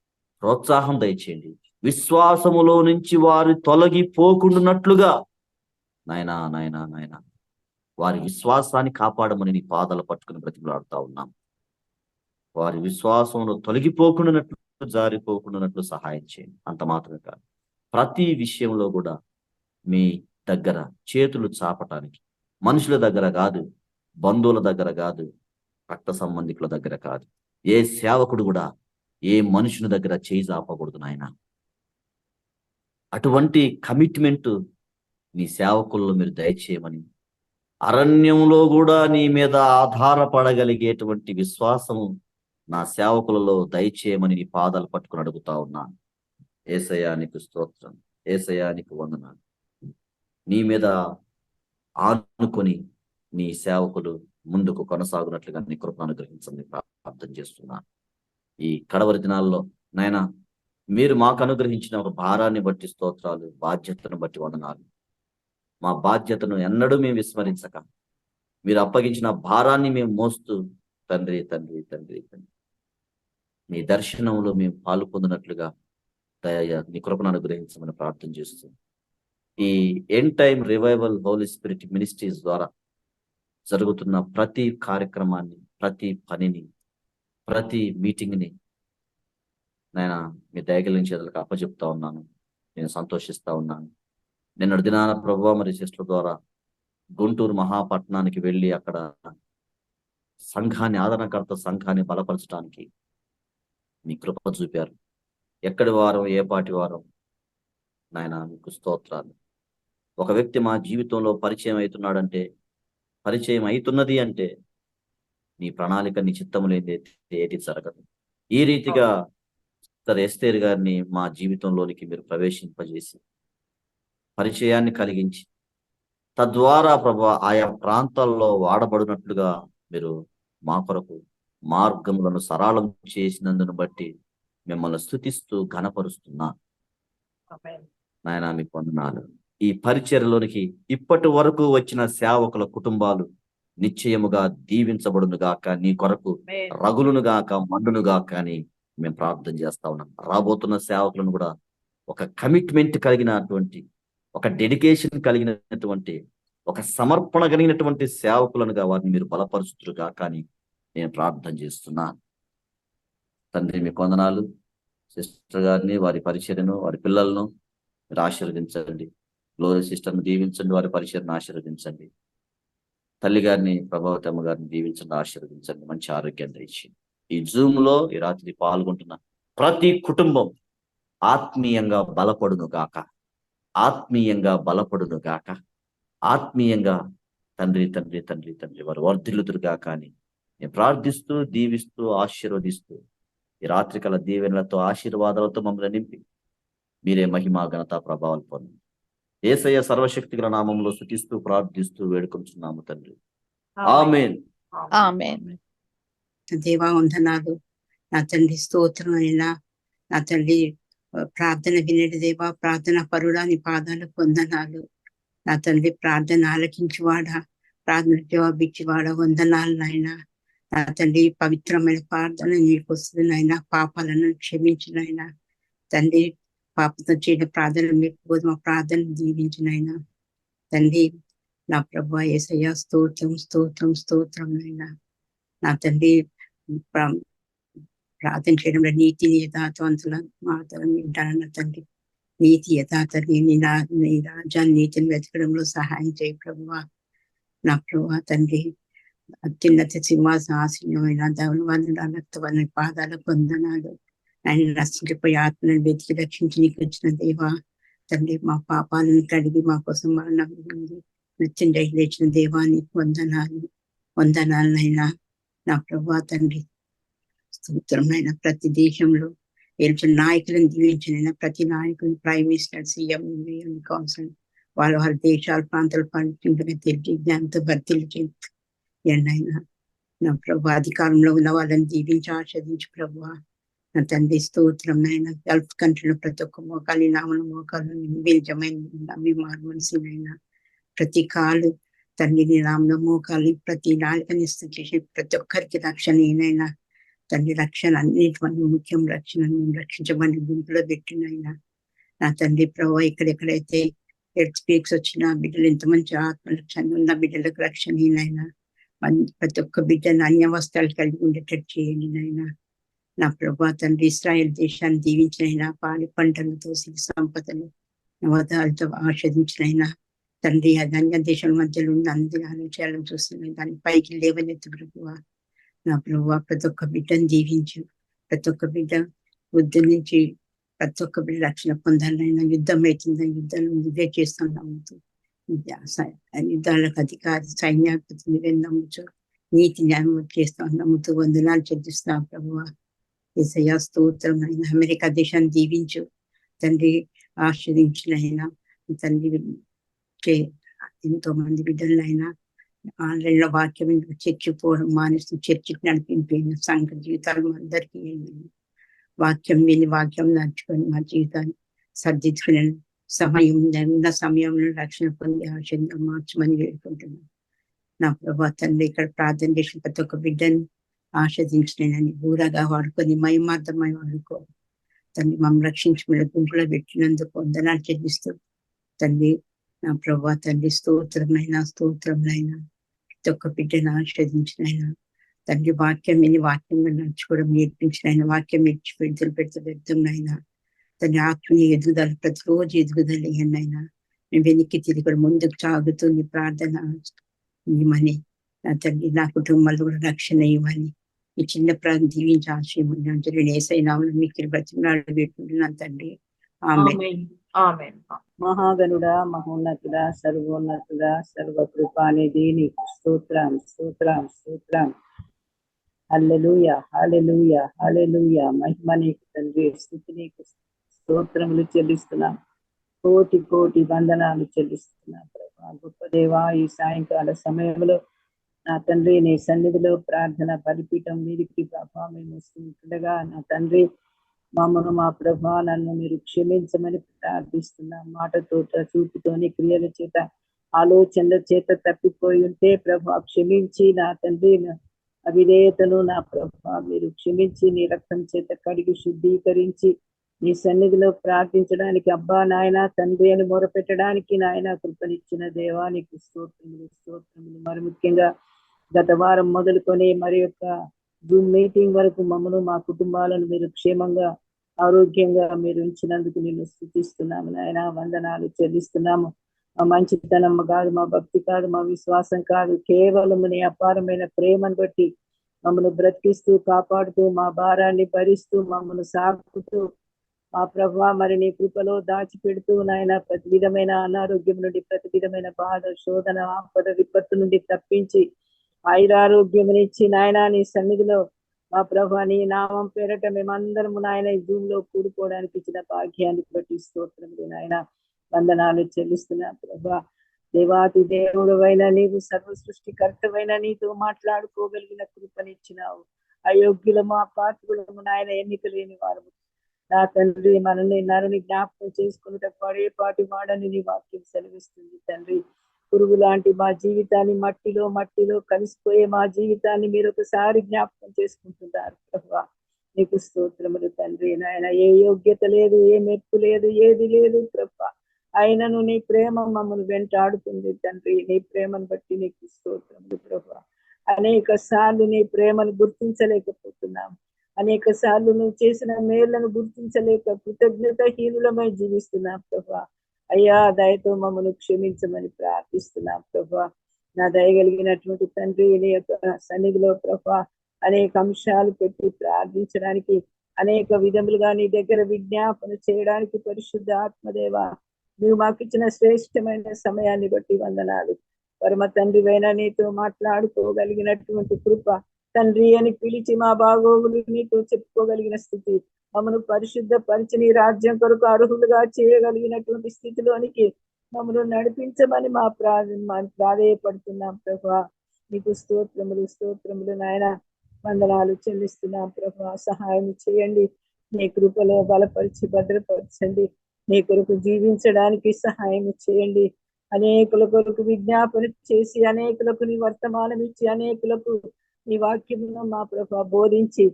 ప్రోత్సాహం దయచేయండి. విశ్వాసములో నుంచి వారు తొలగిపోకుండానట్లుగా నాయనా నాయనా నాయనా వారి విశ్వాసాన్ని కాపాడమని నీ పాదాలు పట్టుకుని బ్రతిమలాడుతా ఉన్నాం. వారి విశ్వాసంలో తొలగిపోకుండానట్లు, జారిపోకుండానట్లు సహాయం చేయండి. అంత మాత్రమే కాదు, ప్రతి విషయంలో కూడా మీ దగ్గర చేతులు చాపటానికి, మనుషుల దగ్గర కాదు, బంధువుల దగ్గర కాదు, రక్త సంబంధికుల దగ్గర కాదు, ఏ సేవకుడు కూడా ఏ మనుషుని దగ్గర చేయి చాపకూడదు నాయన. అటువంటి కమిట్మెంట్ నీ సేవకుల్లో మీరు దయచేయమని, అరణ్యంలో కూడా నీ మీద ఆధారపడగలిగేటువంటి విశ్వాసము నా సేవకులలో దయచేయమని నీ పాదాలు పట్టుకుని అడుగుతా ఉన్నాను. యేసయ్యా నీకు స్తోత్రం, యేసయ్యా నీకు వందనాలు. నీ మీద ఆనుకొని నీ సేవకులు ముందుకు కొనసాగునట్లుగా నీ కృపను అనుగ్రహించమని ప్రార్థన చేస్తున్నాను. ఈ కడవరి దినాల్లో నాయన మీరు మాకు అనుగ్రహించిన ఒక భారాన్ని బట్టి స్తోత్రాలు, బాధ్యతను బట్టి వందనాలు. మా బాధ్యతను ఎన్నడూ మేము విస్మరించక మీరు అప్పగించిన భారాన్ని మేము మోస్తూ తండ్రి తండ్రి తండ్రి తండ్రి నీ దర్శనంలో మేము పాలు పొందినట్లుగా నీ కృపను అనుగ్రహించమని ప్రార్థన చేస్తూ, ఈ end time revival Holy Spirit ministries ద్వారా జరుగుతున్న ప్రతి కార్యక్రమాన్ని, ప్రతి పనిని, ప్రతి మీటింగ్ని నేను మీ దయగలిగిన చేతులకు అప్పచెప్తా ఉన్నాను. నేను సంతోషిస్తా ఉన్నాను. నిన్నటి దినాన ప్రభువా మరి సిస్టర్ ద్వారా గుంటూరు మహాపట్నానికి వెళ్ళి అక్కడ సంఘాన్ని, ఆదరణకర్త సంఘాన్ని బలపరచడానికి మీ కృప చూపారు. ఎక్కడి వారం, ఏ పాటి వారం నాయన మీకు స్తోత్రాలు. ఒక వ్యక్తి మా జీవితంలో పరిచయం అవుతున్నది అంటే నీ ప్రణాళిక, నీ చిత్తము లేదే ఏది జరగదు. ఈ రీతిగా ఎస్తేర్ గారిని మా జీవితంలోనికి మీరు ప్రవేశింపజేసి పరిచయాన్ని కలిగించి తద్వారా ప్రభువా ఆయా ప్రాంతాల్లో వాడబడినట్లుగా మీరు మా కొరకు మార్గములను సరళం చేసినందును బట్టి మిమ్మల్ని స్తుతిస్తూ ఘనపరుస్తున్నా నాయనా మీకు వందనాలు. ఈ పరిచర్యలోనికి ఇప్పటి వరకు వచ్చిన సేవకుల కుటుంబాలు నిశ్చయముగా దీవించబడును గాక, నీ కొరకు రగులును గాక, మండును గాక అని మేము ప్రార్థన చేస్తా ఉన్నాం. రాబోతున్న సేవకులను కూడా ఒక కమిట్మెంట్ కలిగినటువంటి, ఒక డెడికేషన్ కలిగినటువంటి, ఒక సమర్పణ కలిగినటువంటి సేవకులనుగా వారిని మీరు బలపరుచుతురుగా కానీ నేను ప్రార్థన చేస్తున్నాను. తండ్రి మీ వందనాలు. సిస్టర్ గారిని, వారి పరిచర్యను, వారి పిల్లలను మీరు ఆశీర్వదించండి. గ్లోరీ సిస్టర్ను దీవించండి, వారి పరిచర్ను ఆశీర్వదించండి. తల్లి గారిని, ప్రభావతి అమ్మ గారిని దీవించండి, ఆశీర్వదించండి. మంచి ఆరోగ్యాన్ని ఇచ్చింది. ఈ జూమ్ లో ఈ రాత్రి పాల్గొంటున్న ప్రతి కుటుంబం ఆత్మీయంగా బలపడును గాక, ఆత్మీయంగా బలపడును గాక, ఆత్మీయంగా తండ్రి తండ్రి తండ్రి తండ్రి వారు వర్ధిల్లుదురుగా కానీ నేను ప్రార్థిస్తూ, దీవిస్తూ, ఆశీర్వదిస్తూ ఈ రాత్రికాల దీవెనలతో, ఆశీర్వాదాలతో మమ్మల్ని నింపి మీరే మహిమా ఘనత ప్రభావాలు పొందండి. యేసయ్య సర్వశక్తి గల నామంలో స్తుతిస్తూ ప్రార్థిస్తూ వేడుకొంచున్నాము తండ్రి. ఆమేన్.
ఆమేన్.
దేవా వందనాలు నా తండ్రి, స్తోత్రం అయినా నా తల్లి ప్రార్థన వినేటి దేవా, ప్రార్థన పరుడా నీ పాదాలకు వందనాలు. నా తండ్రి ప్రార్థన ఆలకించువాడా, ప్రార్థన జవాబిచ్చివాడా వందనాలు నాయనా. నా తండ్రి పవిత్రమైన ప్రార్థన నీకు వస్తుంది నాయన. పాపాలను క్షమించినైనా తండ్రి, పాపతో చేయని ప్రార్థన మీకు మా ప్రార్థన దీవించినైనా తండ్రి. నా ప్రభు యేసయ్య స్తోత్రం స్తోత్రం స్తోత్రం నాయనా. నా తండ్రి ప్రార్థన చేయడంలో నీతి యథార్థవంతుల మాటలు వింటానన్న తండ్రి. నీతి యథార్థని నీ రాజ్యాన్ని నీతిని వెతకడంలో సహాయం చేయ ప్రభువా. నా ప్రభువా తండ్రి, అత్యున్నత సింహాసన ఆశీనమైన ధవలవందనాల పాదాలకు వందనాలు. ఆయన రక్షించిపోయి ఆత్మను వెతికి రక్షించి నీకు వచ్చిన దేవా తండ్రి, మా పాపాలను కడిగి మా కోసం మరణం నచ్చిన లేచిన దేవా నీకు వందనాలు వందనాలనైనా. నా ప్రభువా తండ్రి స్తోత్రంనైనా. ప్రతి దేశంలో గెలిచిన నాయకులను దీవించినైనా, ప్రతి నాయకుని ప్రైమ్ మినిస్టర్, సీఎం, కౌన్సిల్ వాళ్ళ వాళ్ళ దేశాల ప్రాంతాల పండుగ తెలిసి జ్ఞానంతో భర్తీలు చేయండి. నా ప్రభు అధికారంలో ఉన్న వాళ్ళని దీవించి ఆస్వాదించి ప్రభువా. నా తండ్రి స్తోత్రం నైనా. గల్ఫ్ కంట్రీలో ప్రతి ఒక్క మోకాలి నామల మోకాలు బీజమైన నమ్మి మారు మనసునైనా ప్రతి కాలు తండ్రి నీ నామల మోకాలి ప్రతి నాలుకని చేసి ప్రతి ఒక్కరికి రక్షణ ఏనైనా తండ్రి. రక్షణ అన్నిటి ముఖ్యం, రక్షణ రక్షించమని గుంపులో పెట్టినైనా నా తండ్రి ప్రభు. ఎక్కడెక్కడైతే హెడ్ స్పీక్స్ వచ్చిన బిడ్డలు ఎంత మంచి ఆత్మరక్షణ ఉన్న బిడ్డలకు రక్షణ ఏనైనా. ప్రతి ఒక్క బిడ్డను అన్యవస్థలు కలిగి ఉండేటట్టు చేయండి నైనా. నా ప్రభా తండ్రి, ఇస్రాయేల్ దేశాన్ని దీవించినైనా, పాడి పంటలతో సిరి సంపదలు నవదాలతో ఆస్వాదించినైనా తండ్రి. అది అన్య దేశాల మధ్యలో ఉన్న అన్ని ఆలోచనలను చూస్తున్నాయి, దాని పైకి లేవనెత్తు ప్రభువా. నా ప్రభువా ప్రతి ఒక్క బిడ్డను దీవించు. ప్రతి ఒక్క బిడ్డ వృద్ధి నుంచి ప్రతి ఒక్క బిడ్డ రక్షణ పొందాలైనా. యుద్ధం అవుతుందా, యుద్ధాలు నువ్వే చేస్తున్నాము. యుద్ధాలకు అధికారి సైన్యాధిపతి నువ్వే నమ్ముచు, నీతి న్యాయం చేస్తాం నమ్ముతూ వందనాలు చెల్లిస్తాం ప్రభువా. యేసయ్య స్తోత్రం అయినా. అమెరికా దేశాన్ని దీవించు తండ్రి, ఆస్వాదించినైనా తండ్రి. ఎంతో మంది బిడ్డలైనా ఆన్లైన్ లో వాక్యం చర్చి పోవడం మానేస్తూ చర్చికి నడిపింపైన సంఘ జీవితాలు అందరికీ వాక్యం విని వాక్యం నడుచుకొని మా జీవితాన్ని సర్దిద్దుకునే సమయం ఉన్న సమయంలో రక్షణ పొంది ఆశయంగా మార్చమని వేడుకుంటున్నాను. నా ప్రభా తండ్రి, ఇక్కడ ప్రార్థన చేసిన ప్రతి ఒక్క బిడ్డని ఆస్వాదించినని ఊరగా వాడుకొని మహిమార్థమై వాడుకో తండ్రి. మమ్మల్ని రక్షించమని గుంపులో పెట్టినందుకు వందనాలు చెల్లిస్తూ తండ్రి. నా ప్రభా తండ్రి స్తోత్రమైనా స్తోత్రంనైనా. ప్రతి ఒక్క బిడ్డను ఆస్వాదించినైనా తండ్రి. వాక్యం విని వాక్యంగా నడుచుకోవడం నేర్పించినైనా, వాక్యం ఇచ్చి పెడుతున్నైనా తండ్రి. ఆత్మీయ ఎదుగుదల ప్రతిరోజు ఎదుగుదల అయ్యనైనా. మేము వెనక్కి తిరిగి ముందుకు సాగుతుంది ప్రార్థన ఇవ్వమని నా తండ్రి. నా కుటుంబాలు కూడా రక్షణ ఇవ్వని ఈ చిన్న ప్రాంతం దీవించి ఆశయం ఏసైనా మీకు బ్రతిమలాడు పెట్టుకుంటున్నాను తండ్రి. ఆమేన్.
ఆమేన్.
మహాగణుడా, మహోన్నతుడా, సర్వోన్నతుడా, సర్వకృపానిధి నీకు స్తోత్రం స్తోత్రం స్తోత్రం. హల్లెలూయా హల్లెలూయా హల్లెలూయా. మహిమ నీకు తండ్రి, స్తుతి నీకు స్తోత్రములు చెల్లిస్తున్నాం. కోటి కోటి వందనాలు చెల్లిస్తున్నాం ప్రభా. గొప్ప దేవా, ఈ సాయంకాల సమయంలో నా తండ్రి నీ సన్నిధిలో ప్రార్థన బలిపీఠం మీదికి ప్రభా మేము వస్తుండగా నా తండ్రి మమ్మను మా ప్రభా నన్ను మీరు క్షమించమని ప్రార్థిస్తున్నాం. మాటతో చూపుతోని క్రియల చేత ఆలోచనల చేత తప్పిపోయి ఉంటే ప్రభా క్షమించి నా తండ్రి అవిధేయతను నా ప్రభా మీరు క్షమించి నీ రక్తం చేత కడిగి శుద్ధీకరించి నీ సన్నిధిలో ప్రార్థించడానికి అబ్బా నాయన తండ్రి అని మొరపెట్టడానికి నాయన కృపనిచ్చిన దేవానికి స్తోత్రములు స్తోత్రములు. మరి ముఖ్యంగా గత వారం మొదలుకొని మరి యొక్క జూమ్ మీటింగ్ వరకు మమ్మను మా కుటుంబాలను మీరు క్షేమంగా ఆరోగ్యంగా మీరు ఉంచినందుకు నేను స్తుతిస్తున్నాము నాయన, వందనాలు చెల్లిస్తున్నాము. మా మంచితనం కాదు, మా భక్తి కాదు, మా విశ్వాసం కాదు, కేవలం నీ అపారమైన ప్రేమను బట్టి మమ్మల్ని బ్రతికిస్తూ కాపాడుతూ మా భారాన్ని భరిస్తూ మమ్మల్ని సాకుతూ మా ప్రభా మరి నీ కృపలో దాచిపెడుతూ నాయన ప్రతి విధమైన అనారోగ్యం నుండి ప్రతి విధమైన బాధ శోధన ఆపద విపత్తు నుండి తప్పించి ఆయురారోగ్యమునిచ్చి నాయన నీ సన్నిధిలో మా ప్రభా నీ నామం పేరట మేమందరము నాయన ఈ జూమ్ లో కూడుకోవడానికి ఇచ్చిన భాగ్యాన్ని బట్టి స్తోత్రములు నాయన, వందనాలు చెల్లిస్తున్నా ప్రభా. దేవాతి దేవుడు అయినా నీవు సర్వ సృష్టికర్తవైన నీతో మాట్లాడుకోగలిగిన కృపనిచ్చినావు. అయోగ్యులము అపాత్రులము నాయన, ఎన్నిక లేని వారు నా తండ్రి మనల్ని నరుని జ్ఞాపకం చేసుకున్నట పడేపాటి వాడని నీ వాక్యం సెలవిస్తుంది తండ్రి. పురుగు లాంటి మా జీవితాన్ని మట్టిలో కలిసిపోయే మా జీవితాన్ని మీరు ఒకసారి జ్ఞాపకం చేసుకుంటున్నారు ప్రభా. నీకు స్తోత్రములు తండ్రి నాయన. ఏ యోగ్యత లేదు, ఏ మెప్పు లేదు, ఏది లేదు ప్రభా. అయినను నీ ప్రేమ మమ్మల్ని వెంటాడుతుంది తండ్రి. నీ ప్రేమను బట్టి నీకు స్తోత్రములు ప్రభా. అనేక సార్లు నీ ప్రేమను గుర్తించలేకపోతున్నాం. అనేక సార్లు నువ్వు చేసిన మేళ్లను గుర్తించలేక కృతజ్ఞతహీనులమై జీవిస్తున్నాం ప్రభా. అయ్యా దయతో మమ్మల్ని క్షమించమని ప్రార్థిస్తున్నాం ప్రభా. నా దయగలిగినటువంటి తండ్రి నీ యొక్క సన్నిధిలో ప్రభా అనేక అంశాలు పెట్టి ప్రార్థించడానికి, అనేక విధములుగా నీ దగ్గర విజ్ఞాపన చేయడానికి పరిశుద్ధ ఆత్మదేవ నువ్వు మాకు ఇచ్చిన శ్రేష్టమైన సమయాన్ని బట్టి వందనాలు. పరమ తండ్రివైనా నీతో మాట్లాడుకోగలిగినటువంటి కృప, తండ్రి అని పిలిచి మా బాగోగులు నీతో చెప్పుకోగలిగిన స్థితి, మమ్మను పరిశుద్ధ పరిచి నీ రాజ్యం కొరకు అర్హులుగా చేయగలిగినటువంటి స్థితిలోనికి మమ్మల్ని నడిపించమని మా ప్రాధేయపడుతున్నాం ప్రభా. నీకు స్తోత్రములు స్తోత్రములు నాయన, వందనాలు చెల్లిస్తున్నాం ప్రభా. సహాయం చేయండి, నీ కృపలో బలపరిచి భద్రపరచండి. నీ కొరకు జీవించడానికి సహాయం చేయండి. అనేకుల కొరకు విజ్ఞాపన చేసి, అనేకులకు నీ వర్తమానం ఇచ్చి, అనేకులకు నీ వాక్యమును మా ప్రభా బోధించి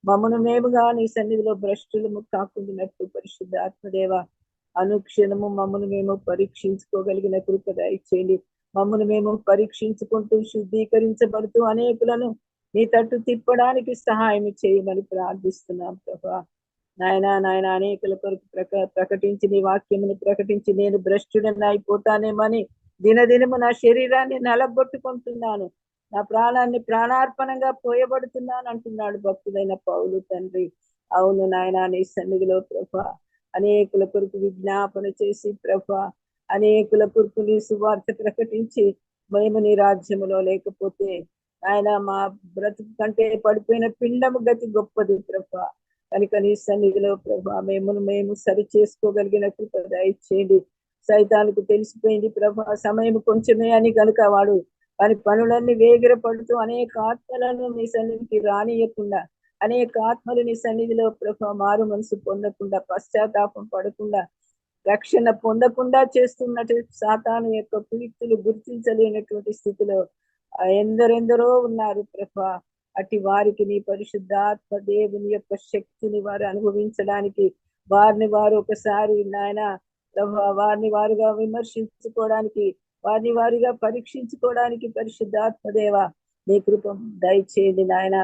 మమ్మను మేముగా నీ సన్నిధిలో భ్రష్టులము కాకుండానట్టు పరిశుద్ధ ఆత్మదేవ అనుక్షణము మమ్మను మేము పరీక్షించుకోగలిగిన కృప దయచేయండి. మమ్మను మేము పరీక్షించుకుంటూ శుద్ధీకరించబడుతూ అనేకులను నీ తట్టు తిప్పడానికి సహాయం చేయమని ప్రార్థిస్తున్నాం ప్రభా. నాయన అనేకుల కొరకు ప్రకటించి నీ వాక్యమును ప్రకటించి నేను భ్రష్టుడని అయిపోతానేమని దినదినము నా శరీరాన్ని నలగొట్టుకుంటున్నాను, నా ప్రాణాన్ని ప్రాణార్పణంగా పోయబడుతున్నాను అంటున్నాడు భక్తుడైన పౌలు తండ్రి. అవును నాయన, నీ సన్నిధిలో ప్రభా అనేకుల కొరకు విజ్ఞాపన చేసి ప్రభా అనేకుల కొరకు నీ సువార్త ప్రకటించి మేము నీ రాజ్యములో లేకపోతే ఆయన మా బ్రతుకు కంటే పడిపోయిన పిండము గతి గొప్పది ప్రభా. కనుక నీ సన్నిధిలో ప్రభా మేము సరి చేసుకోగలిగిన కృప దయచేయండి. సైతానికి తెలిసిపోయింది ప్రభా సమయం కొంచెమే అని కనుక వాడు వారి పనులన్నీ వేగిరపడుతూ అనేక ఆత్మలను నీ సన్నిధికి రానియకుండా, అనేక ఆత్మలు నీ సన్నిధిలో ప్రభా మారు మనసు పొందకుండా, పశ్చాత్తాపం పడకుండా, రక్షణ పొందకుండా చేస్తున్నట్టు సాతాను యొక్క కుయుక్తులు గుర్తించలేనటువంటి స్థితిలో ఎందరెందరో ఉన్నారు ప్రభా. అట్టి వారికి నీ పరిశుద్ధాత్మ దేవుని యొక్క శక్తిని వారు అనుభవించడానికి, వారిని వారు ఒకసారి నాయన ప్రభా వారిని వారుగా విమర్శించుకోవడానికి, వారిని వారిగా పరీక్షించుకోవడానికి పరిశుద్ధాత్మదేవ నీ కృప దయచేయండి నాయన.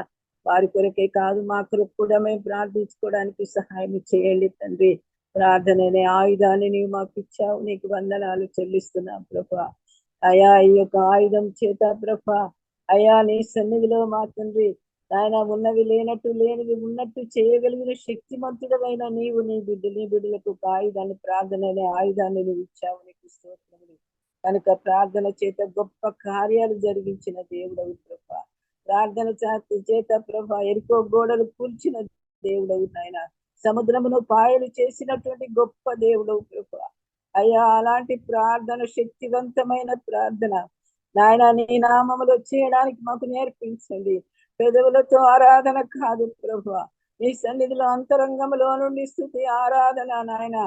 వారి కొరకే కాదు మా కొరకు కూడా మేము ప్రార్థించుకోవడానికి సహాయం చేయండి తండ్రి. ప్రార్థననే ఆయుధాన్ని నీవు మాకు ఇచ్చావు, నీకు వందనాలు చెల్లిస్తున్నాం ప్రభా. అయా ఈ యొక్క ఆయుధం చేత ప్రభా అయా నీ సన్నిధిలో మా తండ్రి నాయన ఉన్నవి లేనట్టు లేనివి ఉన్నట్టు చేయగలిగిన శక్తిమంతుడమైన నీవు నీ బిడ్డలకు ఒక ఆయుధాన్ని, ప్రార్థన అనే ఆయుధాన్ని నువ్వు ఇచ్చావు, నీకు స్తోత్రములు. కనుక ప్రార్థన చేత గొప్ప కార్యాలు జరిగించిన దేవుడవు ప్రభా. ప్రార్థన చేత ప్రభా ఎరుకో గోడలు కూల్చిన దేవుడవు నాయన, సముద్రమును పాయలు చేసినటువంటి గొప్ప దేవుడవు ప్రభా. అయ్యా అలాంటి ప్రార్థన, శక్తివంతమైన ప్రార్థన నాయన నీ నామములో చేయడానికి మాకు నేర్పించండి. పెదవులతో ఆరాధన కాదు ప్రభా, నీ సన్నిధిలో అంతరంగంలో నుండి స్తుతి ఆరాధన నాయన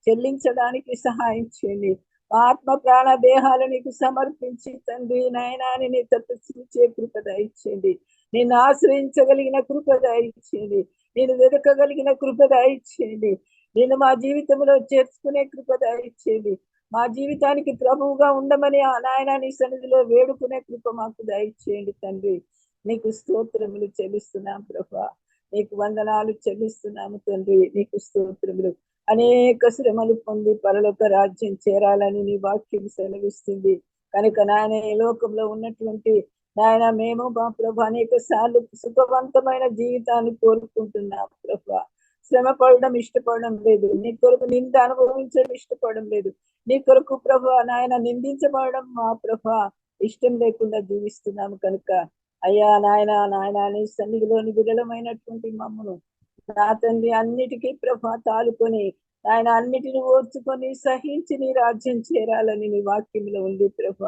చెల్లించడానికి సహాయం చేయండి. ఆత్మ ప్రాణ దేహాలు నీకు సమర్పించి తండ్రి నాయనాని నీ తట్టు చూచే కృప దయచేయండి. నిన్ను ఆశ్రయించగలిగిన కృప దయచేయండి. నేను వెతకగలిగిన కృప దయచేయండి. నేను మా జీవితంలో చేర్చుకునే కృప దయచేయండి. మా జీవితానికి ప్రభువుగా ఉండమని ఆ నాయన నీ సన్నిధిలో వేడుకునే కృప మాకు దయచేయండి తండ్రి. నీకు స్తోత్రములు చెల్లిస్తున్నాం ప్రభా. నీకు వందనాలు చెల్లిస్తున్నాము తండ్రి. నీకు స్తోత్రములు. అనేక శ్రమలు పొంది పరలోక రాజ్యం చేరాలని నీ వాక్యం సెలవిస్తుంది. కనుక నాయన ఈ లోకంలో ఉన్నటువంటి నాయన మేము మా ప్రభు అనేక సార్లు సుఖవంతమైన జీవితాన్ని కోరుకుంటున్నాం ప్రభు. శ్రమ పడడం ఇష్టపడడం లేదు. నీ కొరకు నింద అనుభవించడం ఇష్టపడడం లేదు. నీ కొరకు ప్రభు నాయన నిందించబడడం మా ప్రభు ఇష్టం లేకుండా జీవిస్తున్నాము. కనుక అయ్యా నాయన నీ సన్నిధిలోని విరళమైనటువంటి మమ్మను నా తండ్రి అన్నిటికీ ప్రభు తాలుకొని ఆయన అన్నిటిని ఓర్చుకొని సహించి నీ రాజ్యం చేరాలని నీ వాక్యంలో ఉంది ప్రభు.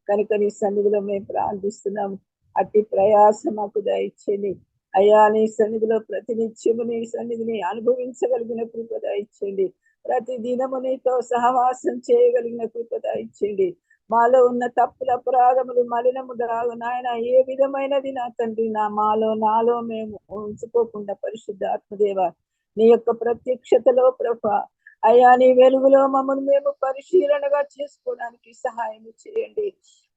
కనుక నీ సన్నిధిలో మేము ప్రార్థిస్తున్నాము. అట్టి ప్రయాస మాకు దయచేయండి అయ్యా. నీ సన్నిధిలో ప్రతినిత్యము నీ సన్నిధిని అనుభవించగలిగిన కృప దయచేయండి. ప్రతి దినము నీతో సహవాసం చేయగలిగిన కృప దయచేయండి. మాలో ఉన్న తప్పుల అపరాధములు మలినము నాయన ఏ విధమైనది నా తండ్రి నాలో మేము ఉంచుకోకుండా పరిశుద్ధ ఆత్మదేవ నీ యొక్క ప్రత్యక్షతలో ప్రభా అయ్యా నీ వెలుగులో మమ్మల్ని మేము పరిశీలనగా చేసుకోవడానికి సహాయం చేయండి.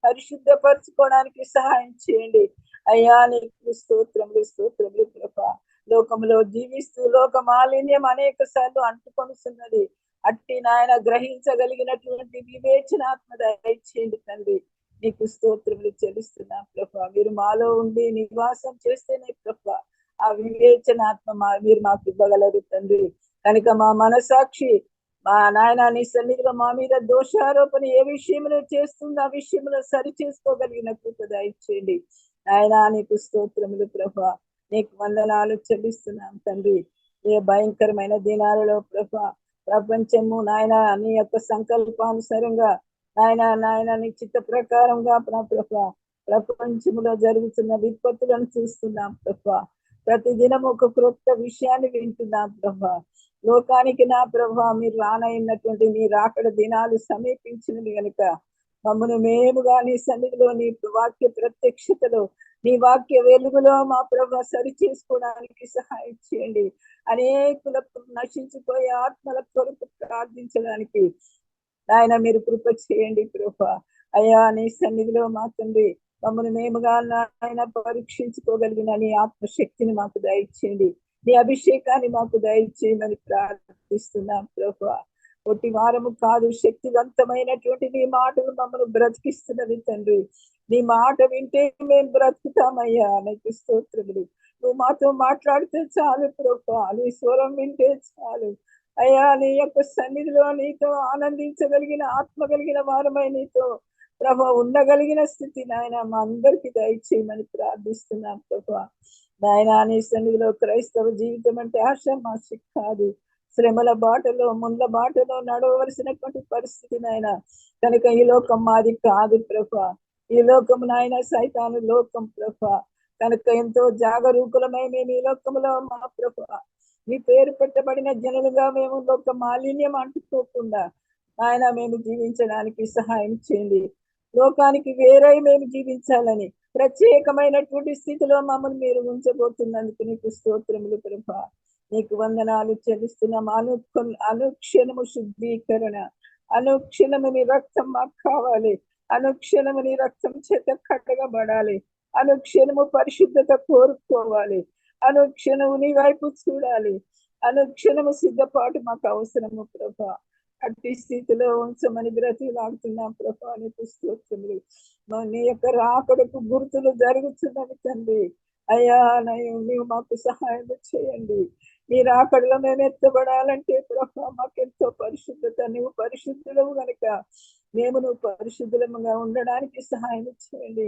పరిశుద్ధపరచుకోవడానికి సహాయం చేయండి అయ్యా. నీకు స్తోత్రములు ప్రభా. లోకంలో జీవిస్తూ లోక మాలిన్యం అనేక సార్లు అంటుకొనిస్తున్నది. అట్టి నాయన గ్రహించగలిగినటువంటి వివేచనాత్మ దయచేయండి తండ్రి. నీకు స్తోత్రములు చెల్లిస్తున్నాం ప్రభా. మీరు మాలో ఉండి నివాసం చేస్తేనే ప్రభా ఆ వివేచనాత్మ మీరు మాకు ఇవ్వగలరు తండ్రి. కనుక మా మనసాక్షి మా నాయన నీ సన్నిధిలో మా మీద దోషారోపణ ఏ విషయంలో చేస్తుందో ఆ విషయంలో సరి చేసుకోగలిగిన కృప దయచేయండి నాయన. నీకు స్తోత్రములు ప్రభా. నీకు వందనాలు చెల్లిస్తున్నాం తండ్రి. ఏ భయంకరమైన దినాలలో ప్రభా ప్రపంచము నాయన నీ యొక్క సంకల్పానుసారంగా నాయన నీ చిత్త ప్రకారంగా ప్రభా ప్రపంచంలో జరుగుతున్న విపత్తులను చూస్తున్నాం ప్రభా. ప్రతిదినం ఒక క్రొత్త విషయాన్ని వింటున్నాం ప్రభా. లోకానికి నా ప్రభా మీరు రానైనటువంటి నీ రాకడ దినాలు సమీపించినవి కనుక మమ్మను మేముగా నీ సన్నిధిలో నీ వాక్య ప్రత్యక్షతలో నీ వాక్య వెలుగులో మా ప్రభా సరి చేసుకోవడానికి సహాయం చేయండి. అనేకులకు నశించిపోయే ఆత్మల కొరకు ప్రార్థించడానికి ఆయన మీరు కృప చేయండి ప్రభా. అయ్యా నీ సన్నిధిలో మా తండ్రి మమ్మల్ని మేముగా ఆయన పరీక్షించుకోగలిగిన నీ ఆత్మశక్తిని మాకు దయచేయండి. నీ అభిషేకాన్ని మాకు దయచేయమని ప్రార్థిస్తున్నాం ప్రభా. ఒకటి వారము కాదు శక్తివంతమైనటువంటి నీ మాటలు మమ్మల్ని బ్రతికిస్తున్నవి తండ్రి. నీ మాట వింటే మేము బ్రతుకుతామయ్యా. నీకు స్తోత్రములు. నువ్వు మాతో మాట్లాడితే చాలు ప్రభా. నీ స్వరం వింటే చాలు అయ్యా. నీ యొక్క సన్నిధిలో నీతో ఆనందించగలిగిన ఆత్మ కలిగిన వారమై నీతో ప్రభా ఉండగలిగిన స్థితి నాయన మా అందరికి దయచేయమని ప్రార్థిస్తున్నాం ప్రభా. నాయన నీ సన్నిధిలో క్రైస్తవ జీవితం అంటే ఆషామాషి కాదు. శ్రమల బాటలో ముళ్ళ బాటలో నడవలసినటువంటి పరిస్థితి నాయన. కనుక ఈ లోకం మాది కాదు ప్రభా. ఈ లోకం నాయన సైతాను లోకం ప్రభా. కనుక ఎంతో జాగరూకులమై మేము ఈ లోకంలో మా ప్రభా నీ పేరు పెట్టబడిన జనులుగా మేము లోక మాలిన్యం అంటుకోకుండా ఆయన మేము జీవించడానికి సహాయం చేయండి. లోకానికి వేరై మేము జీవించాలని ప్రత్యేకమైనటువంటి స్థితిలో మమ్మల్ని మీరు ఉంచబోతున్నందుకు నీకు స్తోత్రములు ప్రభా. నీకు వందనాలు చెల్లిస్తున్నాం. అనుక్షణము శుద్ధీకరణ, అనుక్షణము నీ రక్తం మాకు కావాలి. అనుక్షణము నీ రక్తం చేత కట్టగబడాలి. అనుక్షణము పరిశుద్ధత కోరుకోవాలి. అనుక్షణము నీ వైపు చూడాలి. అనుక్షణము సిద్ధపాటు మాకు అవసరము ప్రభా. అట్టి స్థితిలో ఉంచమని బ్రతిలాడుతున్నాం ప్రభా. నీకు స్తోత్రములు. నీ యొక్క రాకడకు గుర్తులు జరుగుతున్నవి తండ్రి. అయ్యా నీవు మాకు సహాయం చేయండి. నీ రాకడలో మేము ఎత్తబడాలంటే ప్రభా మాకెంతో పరిశుద్ధత. నువ్వు పరిశుద్ధులవు కనుక మేము నువ్వు పరిశుద్ధులముగా ఉండడానికి సహాయం చేయండి.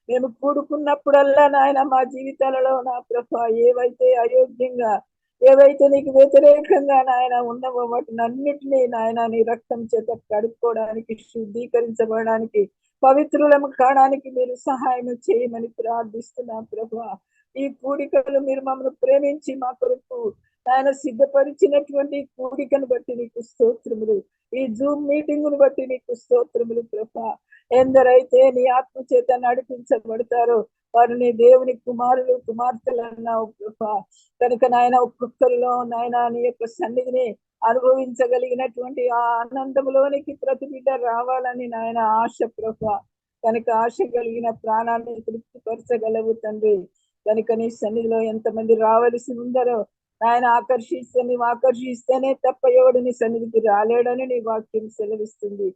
మేము కూడుకున్నప్పుడల్లా నాయన మా జీవితాలలో నా ప్రభా ఏవైతే అయోగ్యంగా ఏవైతే నీకు వ్యతిరేకంగా నాయన ఉన్నవో వాటిని అన్నిటినీ నాయన నీ రక్తం చేత కడుక్కోవడానికి శుద్ధీకరించబడడానికి పవిత్రులము కావడానికి మీరు సహాయం చేయమని ప్రార్థిస్తున్నాం ప్రభా. ఈ కూడికలు మీరు మమ్మల్ని ప్రేమించి మా కొరకు ఆయన సిద్ధపరిచినటువంటి కూడికను బట్టి నీకు స్తోత్రములు. ఈ జూమ్ మీటింగును బట్టి నీకు స్తోత్రములు ప్రభా. ఎందరైతే నీ ఆత్మ చేత నడిపించబడతారో వారు నీ దేవుని కుమారులు కుమార్తెలు అన్నావు ప్రభా. కనుక నాయన ఒక్కొక్కరిలో నాయన నీ యొక్క సన్నిధిని అనుభవించగలిగినటువంటి ఆ ఆనందంలోనికి ప్రతి బిడ్డ రావాలని నాయన ఆశ ప్రభా. కనుక ఆశ కలిగిన ప్రాణాన్ని తృప్తిపరచగలవు తండ్రి. కనుక నీ సన్నిధిలో ఎంతమంది రావలసి ఉందరో ఆయన నీవు ఆకర్షిస్తేనే తప్ప ఎవడు నీ సన్నిధికి రాలేడని నీ వాక్యం సెలవిస్తుంది.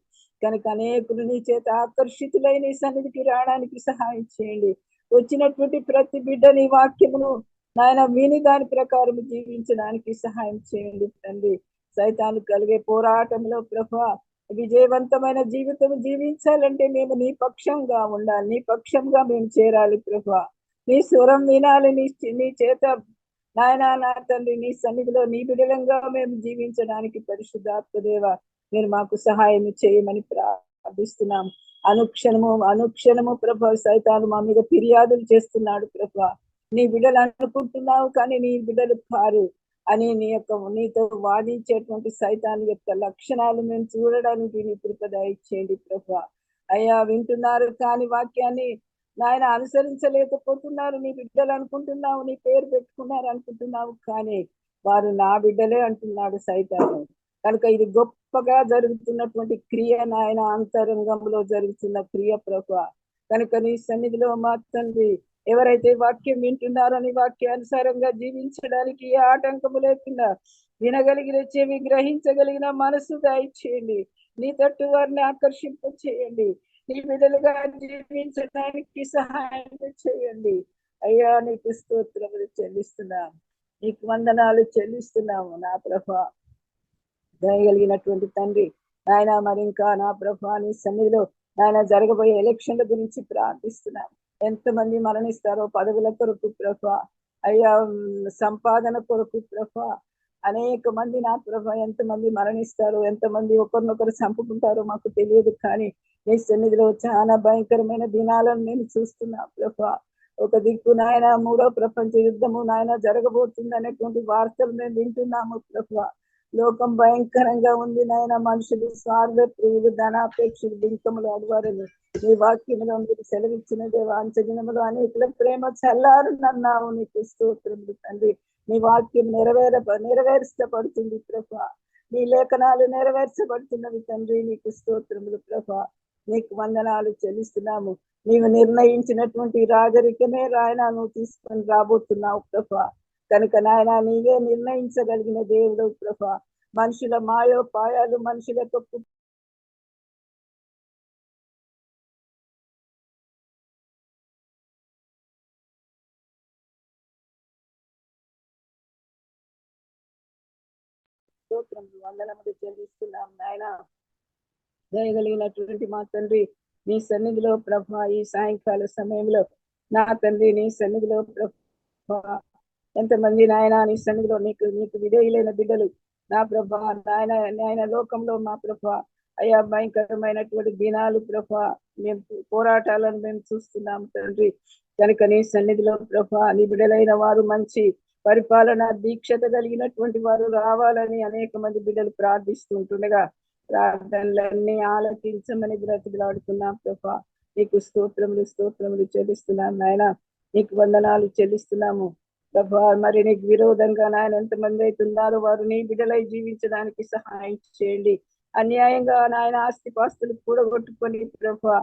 కనుక అనేకులు నీ చేత ఆకర్షితులై నీ సన్నిధికి రావడానికి సహాయం చేయండి. వచ్చినటువంటి ప్రతి బిడ్డ నీ వాక్యమును నాయన విని దాని ప్రకారం జీవించడానికి సహాయం చేయండి తండ్రి. సైతాను కలిగే పోరాటంలో ప్రభా విజయవంతమైన జీవితం జీవించాలంటే మేము నీ పక్షంగా ఉండాలి, నీ పక్షంగా మేము చేరాలి ప్రభా. నీ స్వరం వినాలి, నీ చేత నాయన నా తండ్రి నీ సన్నిధిలో నీ బిడలంగా మేము జీవించడానికి పరిశుద్ధాత్మదేవ మీరు మాకు సహాయం చేయమని ప్రార్థిస్తున్నాం. అనుక్షణము ప్రభా సైతాను మా మీద ఫిర్యాదులు చేస్తున్నాడు ప్రభా. నీ బిడ్డలు అనుకుంటున్నావు కానీ నీ బిడ్డలు కారు అని నీతో వాదించేటువంటి సైతాన్ యొక్క లక్షణాలు మేము చూడడానికి నీ కృప దయచేయండి ప్రభా. అయ్యా వింటున్నారు కానీ వాక్యాన్ని నాయన అనుసరించలేకపోతున్నారు. నీ బిడ్డలు అనుకుంటున్నావు, నీ పేరు పెట్టుకున్నారు అనుకుంటున్నావు కానీ వారు నా బిడ్డలే అంటున్నాడు సైతాను. కనుక ఇది గొప్పగా జరుగుతున్నటువంటి క్రియ నాయన, అంతరంగంలో జరుగుతున్న క్రియ ప్రభా. కనుక నీ సన్నిధిలో మా తండ్రి ఎవరైతే వాక్యం వింటున్నారని వాక్యానుసారంగా జీవించడానికి ఏ ఆటంకము లేకుండా వినగలిగిన చెవి, గ్రహించగలిగిన మనసు దయచేయండి. నీ తట్టు వారిని ఆకర్షింప చేయండి. నీ బిడ్డలుగా జీవించడానికి సహాయం చేయండి. అయ్యా నీకు స్తోత్రములు చెల్లిస్తున్నాము, నీకు వందనాలు చెల్లిస్తున్నాము నా ప్రభా. దయగలిగినటువంటి తండ్రి నాయన మరి ఇంకా నా ప్రభా నీ సన్నిధిలో నాయన జరగబోయే ఎలక్షన్ల గురించి ప్రార్థిస్తున్నాను. ఎంతమంది మరణిస్తారో పదవుల కొరకు ప్రభా, అయ్యా సంపాదన కొరకు ప్రభా, అనేక మంది నా ప్రభా ఎంతమంది మరణిస్తారో, ఎంతమంది ఒకరినొకరు చంపుకుంటారో మాకు తెలియదు కానీ నీ సన్నిధిలో చాలా భయంకరమైన దినాలను నేను చూస్తున్నా ప్రభా. ఒక దిక్కు నాయన మూడో ప్రపంచ యుద్ధము నాయన జరగబోతుంది అనేటువంటి వార్తలు మేము వింటున్నాము ప్రభా. లోకం భయంకరంగా ఉంది నాయన. మనుషులు స్వార్థ ప్రియులు, ధనాపేక్షలు, బింకములు అడివారని నీ వాక్యములో మీరు సెలవిచ్చిన దేవాంచజనములు అనేకుల ప్రేమ చల్లారునన్నావు. నీకు స్తోత్రములు తండ్రి. నీ వాక్యం నెరవేర్చబడుతుంది ప్రభా. నీ లేఖనాలు నెరవేర్చబడుతున్నవి తండ్రి. నీకు స్తోత్రములు ప్రభా. నీకు వందనాలు చెల్లిస్తున్నాము. నీవు నిర్ణయించినటువంటి రాజరికమే రాయన నువ్వు తీసుకొని రాబోతున్నావు ప్రభా. కనుక నాయన నీవే నిర్ణయించగలిగిన దేవుడు ప్రభా. మనుషుల మాయోపాయాలు, మనుషుల తప్పు స్తోత్రములు వందనములు చెల్లిస్తున్నాం నాయన. దయగలిగినటువంటి మా తండ్రి నీ సన్నిధిలో ప్రభా ఈ సాయంకాల సమయంలో నా తండ్రి నీ సన్నిధిలో ప్రభా ఎంతమంది నాయన నీ సన్నిధిలో నీకు విధేయులైన బిడ్డలు నా ప్రభా నాయన లోకంలో మా ప్రభా అయ్యా భయంకరమైనటువంటి దినాలు ప్రభా, మేము పోరాటాలను మేము చూస్తున్నాం తండ్రి. కనుక నీ సన్నిధిలో ప్రభా నీ బిడ్డలైన వారు మంచి పరిపాలన దీక్షత కలిగినటువంటి వారు రావాలని అనేక మంది బిడ్డలు ప్రార్థిస్తుంటుండగా ప్రార్థనలన్నీ ఆలకించమని బ్రతిలాడుతున్నాం ప్రభా. నీకు స్తోత్రములు చెల్లిస్తున్నాం నాయన. నీకు వందనాలు చెల్లిస్తున్నాము ప్రభా. మరి నీకు విరోధంగా నాయన ఎంతమంది అవుతున్నారో వారు నీ బిడ్డలై జీవించడానికి సహాయం చేయండి. అన్యాయంగా నాయన ఆస్తిపాస్తులు కూడగొట్టుకొని ప్రభా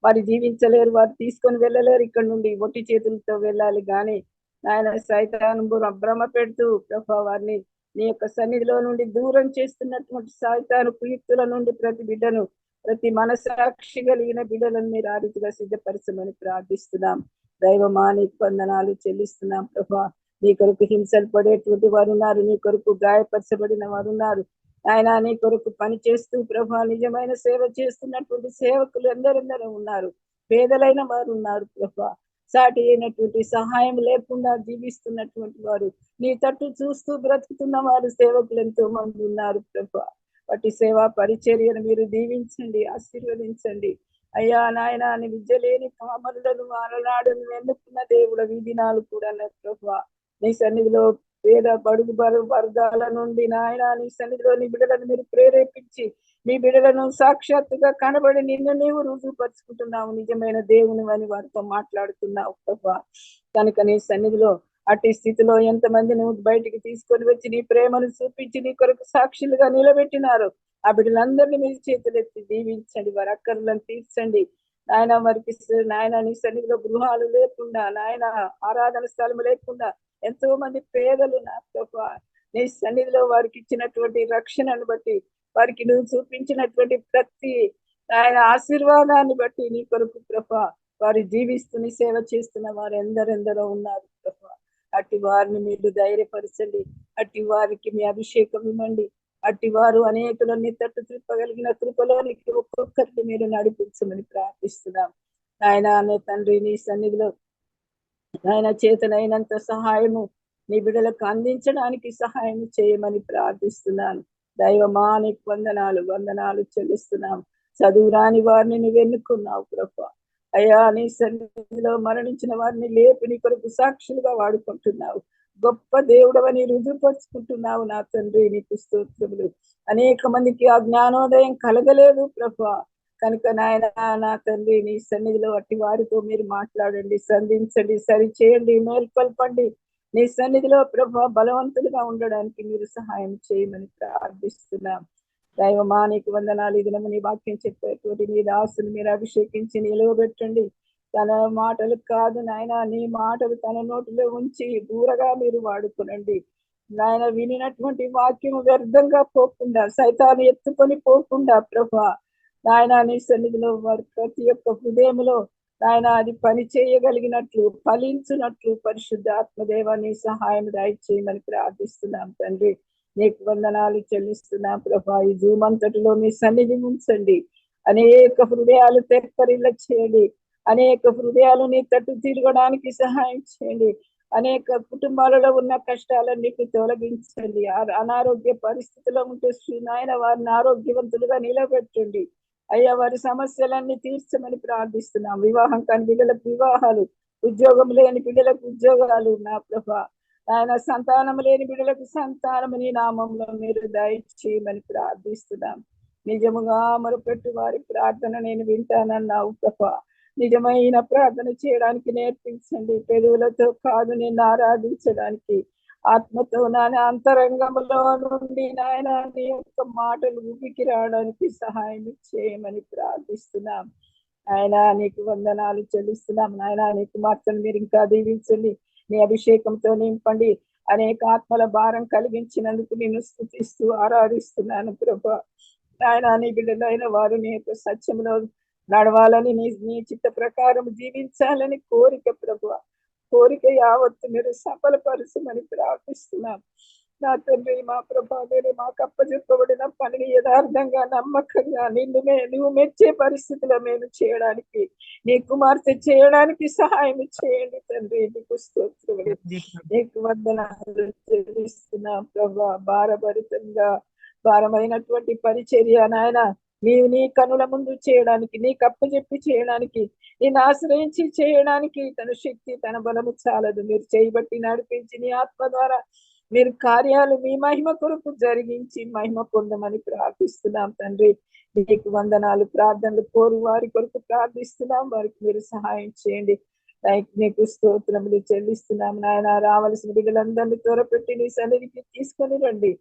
వారు జీవించలేరు, వారు తీసుకొని వెళ్ళలేరు. ఇక్కడ నుండి ఒట్టి చేతులతో వెళ్ళాలి కానీ నాయన సైతాను భ్రమ పెడుతూ ప్రభా వారిని నీ యొక్క సన్నిధిలో నుండి దూరం చేస్తున్నటువంటి సైతాను కుయుక్తుల నుండి ప్రతి బిడ్డను, ప్రతి మనసాక్షి కలిగిన బిడ్డలను మీరు ఆ రీతిగా సిద్ధపరచమని ప్రార్థిస్తున్నాం. దైవమా నీకు వందనాలు చెల్లిస్తున్నాం ప్రభా. నీ కొరకు హింసలు పడేటువంటి వారు ఉన్నారు, నీ కొరకు గాయపరచబడిన వారు ఉన్నారు ఆయన. నీ కొరకు పని చేస్తూ ప్రభా నిజమైన సేవ చేస్తున్నటువంటి సేవకులు ఎందరెందరో ఉన్నారు. పేదలైన వారు ఉన్నారు ప్రభా. సాటి అయినటువంటి సహాయం లేకుండా జీవిస్తున్నటువంటి వారు, నీ తట్టు చూస్తూ బ్రతుకుతున్న వారు సేవకులు ఎంతో మంది ఉన్నారు ప్రభా. వాటి సేవా పరిచర్యను మీరు దీవించండి, ఆశీర్వదించండి అయ్యా నాయన. అని విద్య లేని కామరులను అలనాడును ఎన్నుకున్న దేవుడు ఈ దినాలు కూడా ప్రభా నీ సన్నిధిలో పేద బడుగు వర్గాల నుండి నాయన నీ సన్నిధిలో నీ బిడ్డలను మీరు ప్రేరేపించి మీ బిడ్డలను సాక్షాత్తుగా కనబడి నిన్ను నీవు రుజువుపరుచుకుంటున్నావు, నిజమైన దేవుని అని వారితో మాట్లాడుతున్నావు ప్రభా. కనుక నీ సన్నిధిలో అట్టి స్థితిలో ఎంతమంది నువ్వు బయటికి తీసుకొని వచ్చి నీ ప్రేమను చూపించి నీ కొరకు సాక్షులుగా నిలబెట్టినారు, ఆ బిడ్డలందరినీ మీ చేతులెత్తి దీవించండి, వారి అక్కర్లను తీర్చండి నాయన. వారికి నాయన నీ సన్నిధిలో గృహాలు లేకుండా, నాయన ఆరాధన స్థలం లేకుండా ఎంతో మంది పేదలు నా ప్రభా నీ సన్నిధిలో వారికి ఇచ్చినటువంటి రక్షణను బట్టి, వారికి నువ్వు చూపించినటువంటి ప్రతి ఆయన ఆశీర్వాదాన్ని బట్టి నీ కొరకు ప్రభా వారు జీవిస్తూ నీ సేవ చేస్తున్న వారు ఎందరెందరో ఉన్నారు ప్రభా. అట్టి వారిని మీరు ధైర్యపరచండి, అట్టి వారికి మీ అభిషేకం ఇవ్వండి, అట్టి వారు అనేకులన్నీ తట్టు తిప్పగలిగిన కృపలోనికి ఒక్కొక్కరిని మీరు నడిపించమని ప్రార్థిస్తున్నాం ఆయన. అనే తండ్రి నీ సన్నిధిలో ఆయన చేతనైనంత సహాయము నీ బిడ్డలకు అందించడానికి సహాయం చేయమని ప్రార్థిస్తున్నాను. దైవమా నీకు వందనాలు చెల్లిస్తున్నాం. చదువు రాని వారిని నువ్వు ఎన్నుకున్నావు ప్రభా. అయ్యా నీ సన్నిధిలో మరణించిన వారిని లేపి నీ కొరకు సాక్షులుగా వాడుకుంటున్నావు, గొప్ప దేవుడవని రుజువుపరుచుకుంటున్నావు నా తండ్రి. నీకు స్తోత్రములు. అనేక మందికి ఆ జ్ఞానోదయం కలగలేదు ప్రభా. కనుక నాయన నా తండ్రి నీ సన్నిధిలో అట్టి వారితో మీరు మాట్లాడండి, సంధించండి, సరిచేయండి, మేల్కొల్పండి. నీ సన్నిధిలో ప్రభా బలవంతులుగా ఉండడానికి మీరు సహాయం చేయమని ప్రార్థిస్తున్నాం. దైవమా నీకు వందనాలు. ఈ దినము నీ వాక్యం చెప్పేటువంటి నీ దాసుని మీరు అభిషేకించి నిలవబెట్టండి. తన మాటలు కాదు నాయన, నీ మాటలు తన నోటిలో ఉంచి దూరగా మీరు వాడుకునండి నాయన. వినినటువంటి వాక్యం వ్యర్థంగా పోకుండా, సైతాను ఎత్తుకొని పోకుండా ప్రభా నాయన నీ సన్నిధిలో వారి ప్రతి ఒక్క హృదయంలో నాయన అది పని చేయగలిగినట్లు, ఫలించినట్లు పరిశుద్ధ ఆత్మదేవాన్ని సహాయం దయచేయమని ప్రార్థిస్తున్నాం తండ్రి. నీకు వందనాలు చెల్లిస్తున్నాం ప్రభా. ఈ జూమ్ అంతటిలో మీ సన్నిధి ఉంచండి, అనేక హృదయాలు తెప్పరిల్ల చేయండి, అనేక హృదయాలు నీ తట్టు తిరగడానికి సహాయం చేయండి, అనేక కుటుంబాలలో ఉన్న కష్టాలన్నిటిని తొలగించండి. అనారోగ్య పరిస్థితిలో ఉంటే నాయన వారిని ఆరోగ్యవంతులుగా నిలబెట్టండి అయ్యా. వారి సమస్యలన్నీ తీర్చమని ప్రార్థిస్తున్నాం. వివాహం కాని బిడ్డలకు వివాహాలు, ఉద్యోగం లేని బిడ్డలకు ఉద్యోగాలు నా ప్రభా. ఆయన సంతానం లేని బిడ్డలకు సంతానం నీ నామంలో మీరు దయచేయమని ప్రార్థిస్తున్నాం. నిజముగా మొరపెట్టు వారి ప్రార్థన నేను వింటానన్నావు ప్రభా. నిజమైన ప్రార్థన చేయడానికి నేర్పించండి, పెదవులతో కాదు నిన్ను ఆరాధించడానికి ఆత్మతో నాయన అంతరంగంలో నుండి నాయన నీ యొక్క మాటలు ఊపికి రావడానికి సహాయం చేయమని ప్రార్థిస్తున్నాం. ఆయన నీకు వందనాలు చెల్లిస్తున్నాం నాయన. నీ కుమార్తెను మీరు ఇంకా దీవించండి, నీ అభిషేకంతో నింపండి. అనేక ఆత్మల భారం కలిగించినందుకు నేను స్తుతిస్తూ ఆరాధిస్తున్నాను ప్రభా. ఆయన నీ బిడ్డలైన వారు నీ యొక్క సత్యంలో నడవాలని, నీ చిత్త ప్రకారం జీవించాలని కోరిక ప్రభా. కోరిక యావత్తు మీరు సఫలపరచమని ప్రార్థిస్తున్నాం నా తండ్రి. మా ప్రభా మీరు మాకు అప్పచెప్పబడిన పనిని యథార్థంగా నమ్మకంగా నువ్వు మెచ్చే పరిస్థితిలో మేము చేయడానికి, నీ కుమార్తె చేయడానికి సహాయం చేయండి తండ్రి. నీకు స్తోత్రములు, నీకు వందనాలు చెల్లిస్తున్నాం ప్రభా. భారభరితంగా భారమైనటువంటి పరిచర్య నాయన నీవు నీ కనుల ముందు చేయడానికి, నీకు అప్పచెప్పి చేయడానికి, నేను ఆశ్రయించి చేయడానికి తన శక్తి తన బలము చాలదు. మీరు చేయబట్టి నడిపించి నీ ఆత్మ ద్వారా మీరు కార్యాలు మీ మహిమ కొరకు జరిగించి మహిమ పొందమని ప్రార్థిస్తున్నాం తండ్రి. నీకు వందనాలు. ప్రార్థనలు కోరు వారి కొరకు ప్రార్థిస్తున్నాం, వారికి మీరు సహాయం చేయండి. నీకు స్తోత్రములు చెల్లిస్తున్నాం నాయన. రావలసిన బిడ్డలందరినీ త్వరపెట్టి నీ సన్నిధికి తీసుకొని రండి.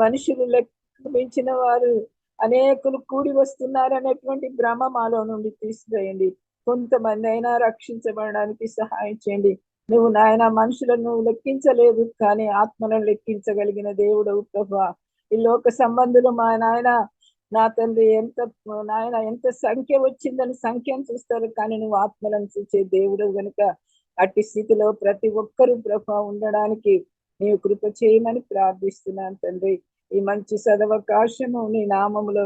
మనుషులు లెక్క మించిన వారు అనేకులు కూడి వస్తున్నారు అనేటువంటి భ్రమ మాలో నుండి తీసివేయండి. కొంతమంది అయినా రక్షించబడడానికి సహాయం చేయండి. నువ్వు నాయన మనుషులను లెక్కించలేదు, కానీ ఆత్మలను లెక్కించగలిగిన దేవుడవు ప్రభా. ఈ లోక సంబంధులు మా నాయన నా తండ్రి ఎంత సంఖ్య వచ్చిందని సంఖ్యను చూస్తారు, కానీ నువ్వు ఆత్మలను చూసే దేవుడు కనుక అట్టి స్థితిలో ప్రతి ఒక్కరూ ప్రభా ఉండడానికి నీవు కృప చేయమని ప్రార్థిస్తున్నాను తండ్రి. ఈ మంచి సదవకాశము నీ నామములో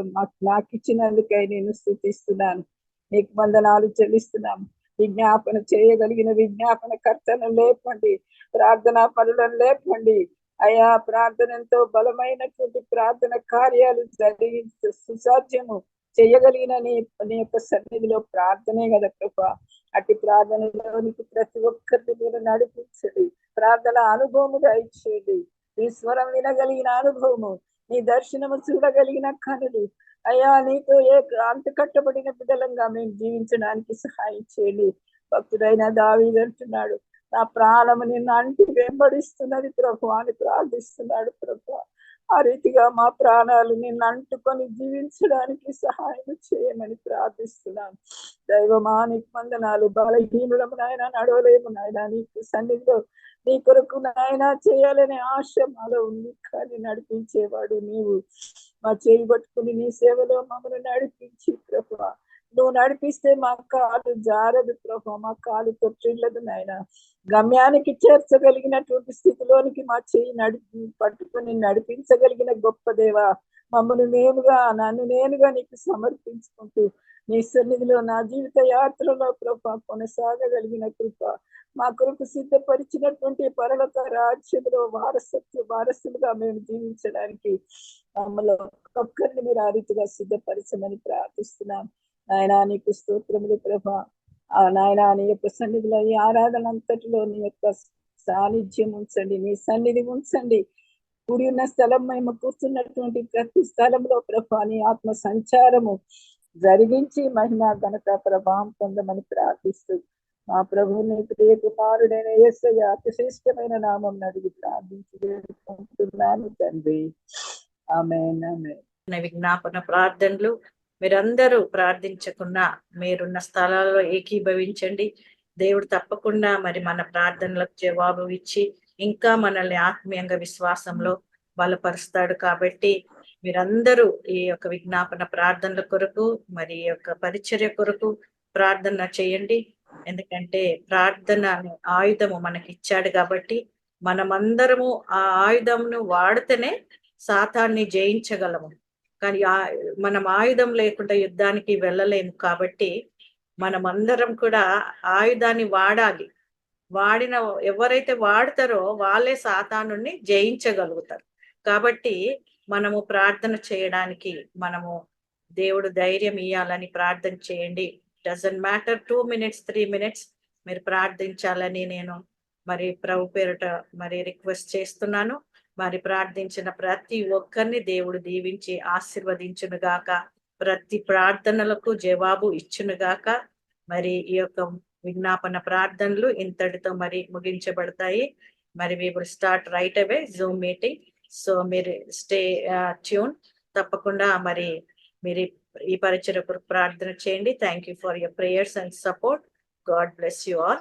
నాకు ఇచ్చినందుకై నేను స్తుతిస్తున్నాను. నీకు వందనాలు చెల్లిస్తున్నాను. విజ్ఞాపన చేయగలిగిన విజ్ఞాపన కర్తను లేపండి, ప్రార్థనా పనులను లేపండి అయా. ప్రార్థనతో బలమైనటువంటి ప్రార్థన కార్యాలు జరిగించే సుసాధ్యము చేయగలిగిన నీ యొక్క సన్నిధిలో ప్రార్థనే కదా ప్రభా. అట్టి ప్రార్థనలోనికి ప్రతి ఒక్కరిని మీరు నడిపించండి. ప్రార్థన అనుభవము దయచేయండి. నీ స్వరం వినగలిగిన అనుభవము, నీ దర్శనము చూడగలిగిన కనులు, అయ్యా నీతో అంటుకట్టబడిన బిడ్డలంగా మేము జీవించడానికి సహాయం చేయండి. భక్తుడైన దావీదు అంటున్నాడు, నా ప్రాణము నిన్ను అంటి వెంబడిస్తున్నది ప్రభు అని ప్రార్థిస్తున్నాడు ప్రభు. ఆ రీతిగా మా ప్రాణాలు నిన్ను అంటుకొని జీవించడానికి సహాయం చేయమని ప్రార్థిస్తున్నాం. దైవమానికి వందనాలు. బలహీనులము నాయన, నడవలేము నాయన, నీకు సన్నిధిలో నీ కొరకు నాయన చేయాలనే ఆశ మాలో ఉంది, కానీ నడిపించేవాడు నీవు. మా చేయి పట్టుకుని నీ సేవలో మమ్మల్ని నడిపించి ప్రభు, నువ్వు నడిపిస్తే మా కాలు జారదు ప్రభు, మా కాలు తొట్టిల్లదు నాయన. గమ్యానికి చేర్చగలిగినటువంటి స్థితిలోనికి మా చేయి పట్టుకుని నడిపించగలిగిన గొప్ప దేవ, మమ్మల్ని నన్ను నేనుగా నీకు సమర్పించుకుంటూ నీ సన్నిధిలో నా జీవిత యాత్రలో ప్రభు కొనసాగగలిగిన కృప మా కొరకు సిద్ధపరిచినటువంటి పరలోక రాజ్యంలో వారసులుగా మేము జీవించడానికి మమ్మల్ని ఒక్కరిని మీరు ఆ రీతిగా సిద్ధపరచమని ప్రార్థిస్తున్నాం. నాయనా నీకు స్తోత్రములు ప్రభా. నాయనా నీ యొక్క సన్నిధిలో ఈ ఆరాధన అంతటిలో నీ యొక్క సాన్నిధ్యం ఉంచండి, నీ సన్నిధి ఉంచండి. కూడి ఉన్న స్థలం మేము కూర్చున్నటువంటి ప్రతి స్థలంలో ప్రభా నీ ఆత్మ సంచారము జరిగించి మహిమ ఘనత ప్రభావం పొందమని ప్రార్థిస్తూ మా ప్రభు నీ ప్రియ కుమారుడైన యేసయ్య అతిశ్రేష్టమైన నామం అడిగి ప్రార్థించుకుంటున్నాను తండ్రి. ఆమేన్ ఆమేన్.
విజ్ఞాపన ప్రార్థనలు మీరందరూ ప్రార్థించకున్నా మీరున్న స్థలాల్లో ఏకీభవించండి. దేవుడు తప్పకుండా మరి మన ప్రార్థనలకు జవాబు ఇచ్చి ఇంకా మనల్ని ఆత్మీయంగా విశ్వాసంలో బలపరుస్తాడు. కాబట్టి మీరందరూ ఈ యొక్క విజ్ఞాపన ప్రార్థనల కొరకు మరి ఈ యొక్క పరిచర్య కొరకు ప్రార్థన చేయండి. ఎందుకంటే ప్రార్థన అనే ఆయుధము మనకి ఇచ్చాడు కాబట్టి మనమందరము ఆ ఆయుధమును వాడితేనే సాతాన్ని జయించగలము. కానీ మనం ఆయుధం లేకుండా యుద్ధానికి వెళ్ళలేము. కాబట్టి మనమందరం కూడా ఆయుధాన్ని వాడాలి. ఎవరైతే వాడతారో వాళ్ళే సాతానుని జయించగలుగుతారు. కాబట్టి మనము ప్రార్థన చేయడానికి దేవుడు ధైర్యం ఇయ్యాలని ప్రార్థన చేయండి. డజంట్ మ్యాటర్ 2 minutes 3 minutes మీరు ప్రార్థించాలని నేను మరి ప్రభు పేరిట మరి రిక్వెస్ట్ చేస్తున్నాను. మరి ప్రార్థించిన ప్రతి ఒక్కరిని దేవుడు దీవించి ఆశీర్వదించునుగాక. ప్రతి ప్రార్థనలకు జవాబు ఇచ్చునుగాక. మరి ఈ యొక్క విజ్ఞాపన ప్రార్థనలు ఇంతటితో మరి ముగించబడతాయి. మరి we will start right away Zoom meeting. So మీరు స్టే ట్యూన్. తప్పకుండా మరి మీరు ఈ పరిచర్య కొరకు ప్రార్థన చేయండి. Thank you for your prayers and support. God bless you all.